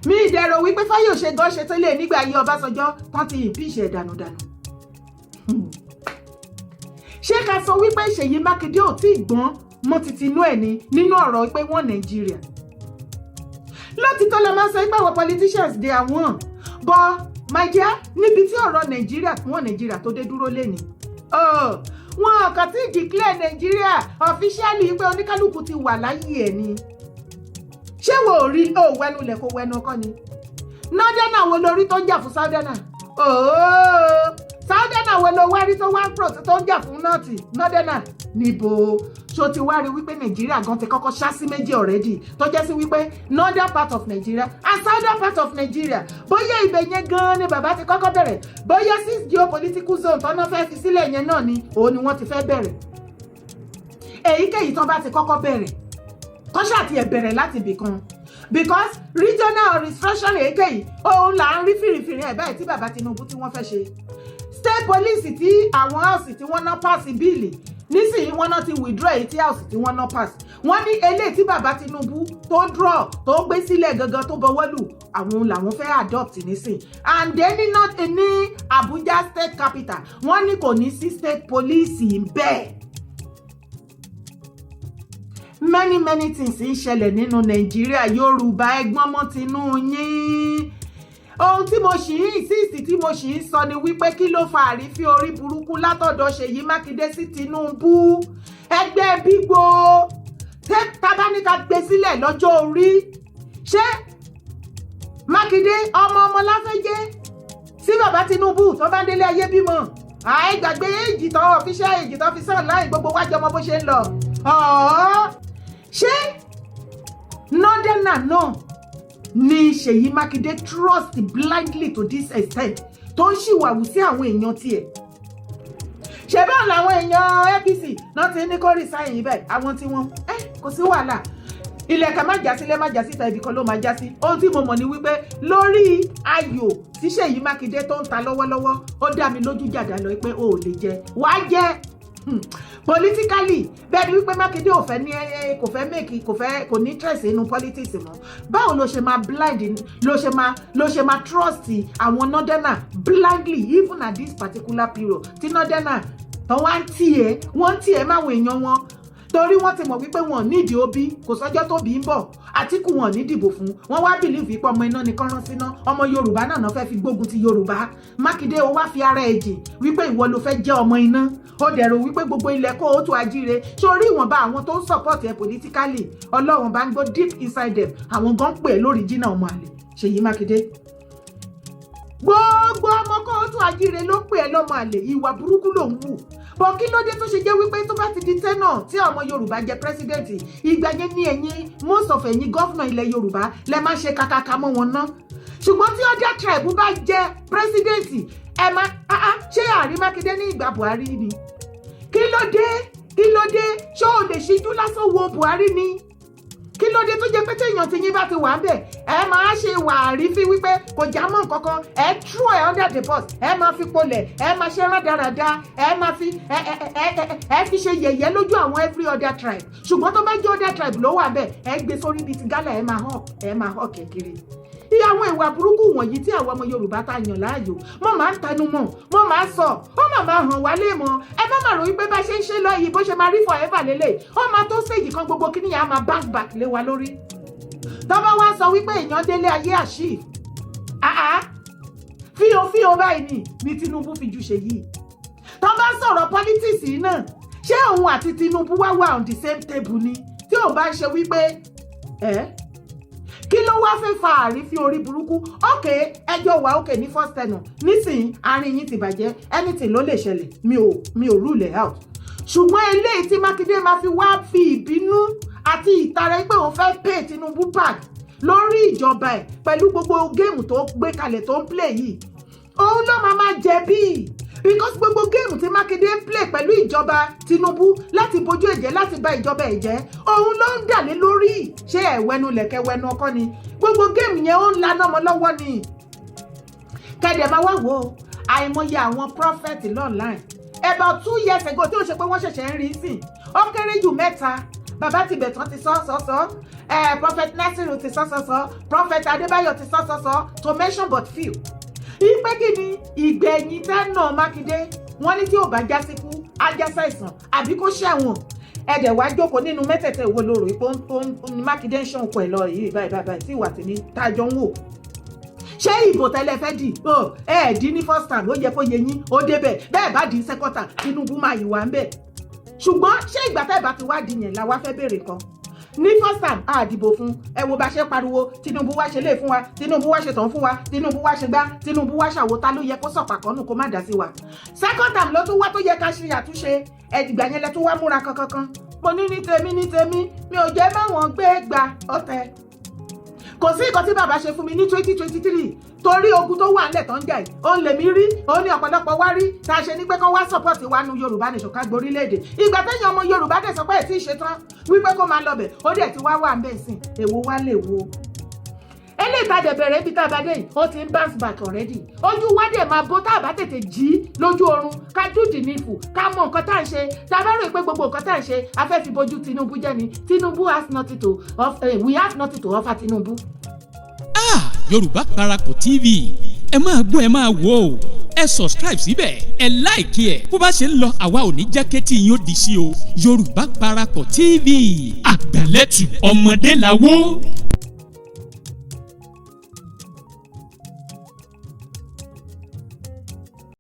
mi ìdẹ̀rọ̀ wípé Fáyọ̀ṣe gan ṣe tẹ́lẹ̀ nígbà ayé Ọbásanjọ́ tán ti impeach dànùdànù. Ṣé ká sọ wípé Ṣèyí Mákindé ò tí ì gbọ́n mọ́ ti tinú ẹ̀ ní nínú ọ̀rọ̀ pé wọ́n Nàìjíríà? Lótìtọ́ la máa sọ pé àwọn politicians dey àwọn bọ́ my dear níbi tí ọ̀rọ̀ Nàìjíríà tó dé dúró lénìí. Wọn kàn tí declare Nàìjíríà officially pé oníkálukú ti wà láyé ẹ̀ ni. Ṣé wo ò rí wẹnulẹ̀ kó wẹnu ọkọ ni? Northerner wo lórí tó ń jà fún Southerner? Southerner wo ló wá rí tó wá tó ń jà fún Northerner? Níbo? Ṣó ti wá rí wípé Nàìjíríà gan ti kọ́kọ́ ṣá sí méjì already tó jẹ́ sí wípé northern part of Nigeria and southern part of Nigeria bóyá ibẹ̀ yẹn gan ni bàbá ti kọ́kọ́ bẹ̀rẹ̀ bóyá 6 geopolitical zone tọ́nà fẹ́ fi sílẹ̀ yẹn náà ni òun ni wọ́n ti fẹ́ bẹ̀rẹ̀. Èyíkéyìí tán bá ti kọ́kọ́ bẹ̀rẹ̀ kọ́ṣà ti ẹ̀ bẹ̀rẹ̀ láti ibì kan because regional restructuring èyíkéyìí òun là ń rí fìrìfìrì ẹ̀ báyìí tí bàbá Tinubu tí wọ́n fẹ́ ṣe. pólíìsì tí àwọn house tí wọ́n ná pàṣẹ bíìlì nísìnyí wọ́n náà ti withdraw èyí tí house tí wọ́n ná pass wọ́n ní eléyìí tí bàbá Tinubu tó draw tó gbé sílẹ̀ gangan tó bọwọ́ lù àwọn làwọn fẹ́ adopt nísìn and then ní Abuja state capital wọ́n ní kò ní sí state police bẹ́ẹ̀. many things ń ṣẹlẹ̀ nínú Nàìjíríà. Yorùbá ẹgbọ́n mọ́ tinú yín. Ohun tí mo ṣì ń insist tí mo ṣì ń sọ ni wípé kí ló fa àrífín orí burúkú látọ̀dọ̀ Ṣèyí Mákindé sí Tinubu. Ẹgbẹ́ bígbó tábánikà gbé sílẹ̀ lọ́jọ́ orí. Ṣé Mákindé ọmọ láfẹ́jẹ́ sí bàbá Tinubu tó bá délé ayé bímọ? Àìgbàgbé èjì tó official èjì tó fi sàn láì gbogbo wájú ọmọ bó ṣe ń lọ. Ṣé Northerner náà ni Ṣèyí Mákindé trust blindly to this extent tó ń ṣìwàwù sí àwọn èèyàn tiẹ̀? Ṣé bẹ́ẹ̀ làwọn èèyàn APC náà ti ní kó resign yìí bẹ́ẹ̀ àwọn tí wọ́n kò sí wàhálà ilẹ̀kẹ̀ má já sílé má já síta ibì kan ló máa já sí. Ohun tí mo mọ̀ ni wípé lórí ayò tí Ṣèyí Mákindé tó ń ta lọ́wọ́lọ́wọ́ ó dá mi lójú jàdá lọ pé o ò lè jẹ wàá jẹ politically bẹ́ẹ̀ ni wípé Mákindé ò fẹ́ ní kò fẹ́ make kò ní interest nínú politics mọ́. Báwo ló ṣe máa blind ló ṣe máa trust àwọn Northerner blindly even at this particular period tí Northerner tán wọ́n tiẹ̀ máwọn èèyàn wọn torí wọ́n ti mọ̀ wípé wọn nídìí Obi kò sọ́jọ́ tó bí ń bọ̀ Àtíkù wọn ní dìbò fún wọn wá bìlíìfì pé ọmọ iná ni kán rán síná ọmọ Yorùbá náà fẹ́ fi gbógun ti Yorùbá. Mákindé ó wá fi ara ẹ̀ jìn wípé ìwọ ló fẹ́ jẹ́ ọmọ iná ó dẹ̀rọ wípé gbogbo ilẹ̀ kó o tó ajíire sórí ìwọ̀nba àwọn tó ń support ẹ politically Ọlọ́run bá ń gbọ́ deep inside them àwọn gan pè é lórí jìnnà ọmọ àlè Ṣèyí Mákindé. Gbogbo ọmọ kó o tó ajíire ló pè é lọ́mọ àlè ìwà burúkú ló ń wù. Bọ̀ kí ló dé tó ṣe jẹ́ wípé tó bá ti di tẹ́nà tí ọmọ Yorùbá jẹ pírẹ́sídẹ̀ntì ìgbà yẹn ní ẹ̀yin most of ẹ̀yin gọ́fúnà ilẹ̀ Yorùbá lẹ máa ṣe kàkàkà mọ́ wọn ná. Ṣùgbọ́n tí other tribe bá jẹ pírẹ́sídẹ̀ntì ẹ máa ṣé àrí Mákindé ní ìgbà Buhari ni? Kí ló dé ṣé o lè ṣíjú lásán wo Buhari ni? Kí ló dé tó jẹ́ pé téèyàn ti yín bá ti wà ń bẹ̀ ẹ máa ṣe wà àrífín wípé kò já mọ́ nǹkankan ẹ throw ẹ under the bus ẹ máa fi polẹ̀ ẹ máa ṣe rádaràda ẹ máa fi fi ṣe yẹ̀yẹ́ lójú àwọn every other tribe. Ṣùgbọ́n tó bá jẹ́ other tribe ló wà bẹ́ẹ̀ ẹ gbé sórí bíi ti gálà ẹ máa hàn kékeré. Àwọn ìwà burúkú wọ̀nyí tí àwọn ọmọ Yorùbá ta yàn láàyò mo máa ń tẹnu mọ́ mo máa ń sọ ó máa hàn wá lé mọ́ ẹ má máa rò wípé bá ṣe ń ṣe lọ yìí bó ṣe máa rí forever lélẹ̀ ó máa tó stage kan gbogbo kíní yà á máa bounce back lé wa lórí. Tọ́ba wá sọ wípé èèyàn délé ayé àṣì fíò báyìí ni Tinubu fi ju Ṣèyí. Tọ́ba sọ̀rọ̀ politics yìí náà ṣé òun àti Tinubu wá on the same table ni tí òun bá ṣe wípé kí ló wá fẹ́ fa àrífín orí burúkú? Ẹjọ́ wà ní first tenor nísìnyí àárín yín ti bàjẹ́ anything ló lè ṣẹlẹ̀ mi ò rule out. Ṣùgbọ́n eléyìí tí Mákindé máa fi wá fi ìbínú àti ìtara pé òun fẹ́ pay Tinubu back lórí ìjọba ẹ̀ pẹ̀lú gbogbo géèmù tó gbé kalẹ̀ tó ń play yìí òun ló máa jẹ̀bi because gbogbo géèmù tí Mákindé ń play pẹ̀lú ìjọba Tinubu láti bojú ẹ̀jẹ̀ láti bà ìjọba ẹ̀ jẹ́ òun ló ń dà lé lórí. Ṣé ẹ̀wẹ́nu lẹ̀kẹ́ wẹnu ọkọ ni? Gbogbo géèmù yẹn ó ń laná ọmọ lọ́wọ́ ni. Kẹ̀dẹ̀ máa wá wo àìmọye àwọn prophet online about 2 years ago tí ó ṣe pé wọ́n ṣẹ̀ṣẹ̀ ń rí sí ó kéré jù 3 bàbá Tìbẹ̀tán ti sọ prophet Nasiru ti sọ prophet Adébáyọ̀ ti sọ to mention but few. Ìpè kí ni ìgbẹ̀yìn tẹ́nà Mákindé wọ́n ní tí ò bá já síkú ajá ṣàìsàn àbí kó ṣẹ̀wọ̀n ẹ̀dẹ̀ wá jókòó nínú mẹ́tẹ̀ẹ̀tẹ̀ wo lóru ipò ní Mákindé ń ṣàn òkú ẹ̀ lọ yìí báyìí tí ìwà tèmi tájọ ń wò. Ṣé ìbò tẹ́lẹ̀ fẹ́ dì ẹ̀ẹ́dì ní first time ó yẹ kó yẹ yín ó débẹ̀ bẹ́ẹ̀ bá di second time Tinubu máa yìí wá ń bẹ̀. Ṣùgbọ́n ṣé ìgbà tẹ́ bá ti wá di yẹn la wá fẹ́ béèrè kan ní first time a dìbò fún ẹ wo bá ṣe pariwo Tinubu wá ṣe lè fún wa Tinubu wá ṣe tàn fún wa Tinubu wá ṣe gbá Tinubu wá ṣàwo ta ló yẹ kó sọ̀pà kan nù kó má dá sí wa. Second time ló tún wá tó yẹ ká ṣe àtúnṣe ẹ̀dìgbà yẹn lẹ tún wá múra kankan mo ní tèmi mi ò jẹ́ máwọn gbé gba ọ̀tẹ̀. Kò sí nǹkan tí bàbá ṣe fún mi ní 2023 torí ogun tó wà nílẹ̀ tó ń jà yìí òun lèmi rí òun ní ọ̀pọ̀lọpọ̀ wá rí tá a ṣe ní pé kán wá support wa nu Yorùbá nation ká gborílẹ̀-èdè. Ìgbà tẹ́yìn ọmọ Yorùbá dẹ̀ sọ pé ẹ̀ tí ì ṣetán wípé kó máa lọbẹ̀ ó dẹ̀ ti wá wà ń bẹ̀ sìn èwo wá lè wo. eléyìí ìtajà bẹ̀rẹ̀ ibi tá a bá dé yìí ó ti ń bounce back already ojú wa dẹ̀ máa bó tá a bá tètè jí lójú oorun ká dúdì nífù ká mọ nǹkan tá à ń ṣe tá a bá rò pé gbogbo nǹkan tá à ń ṣe a fẹ́ fi bojú Tinubu jẹ́ ni Tinubu has nothing to we have nothing to offer Tinubu. Yorùbá Parapọ̀ TV ẹ máa gbọ́ ẹ máa wò ó ẹ subscribe síbẹ̀ ẹ like ẹ bó bá ṣe ń lọ àwa ò ní jẹ́ kétí yín ó di sí o Yorùbá Parapọ̀ TV àgbàlẹ́tù ọmọdé làwọ̀.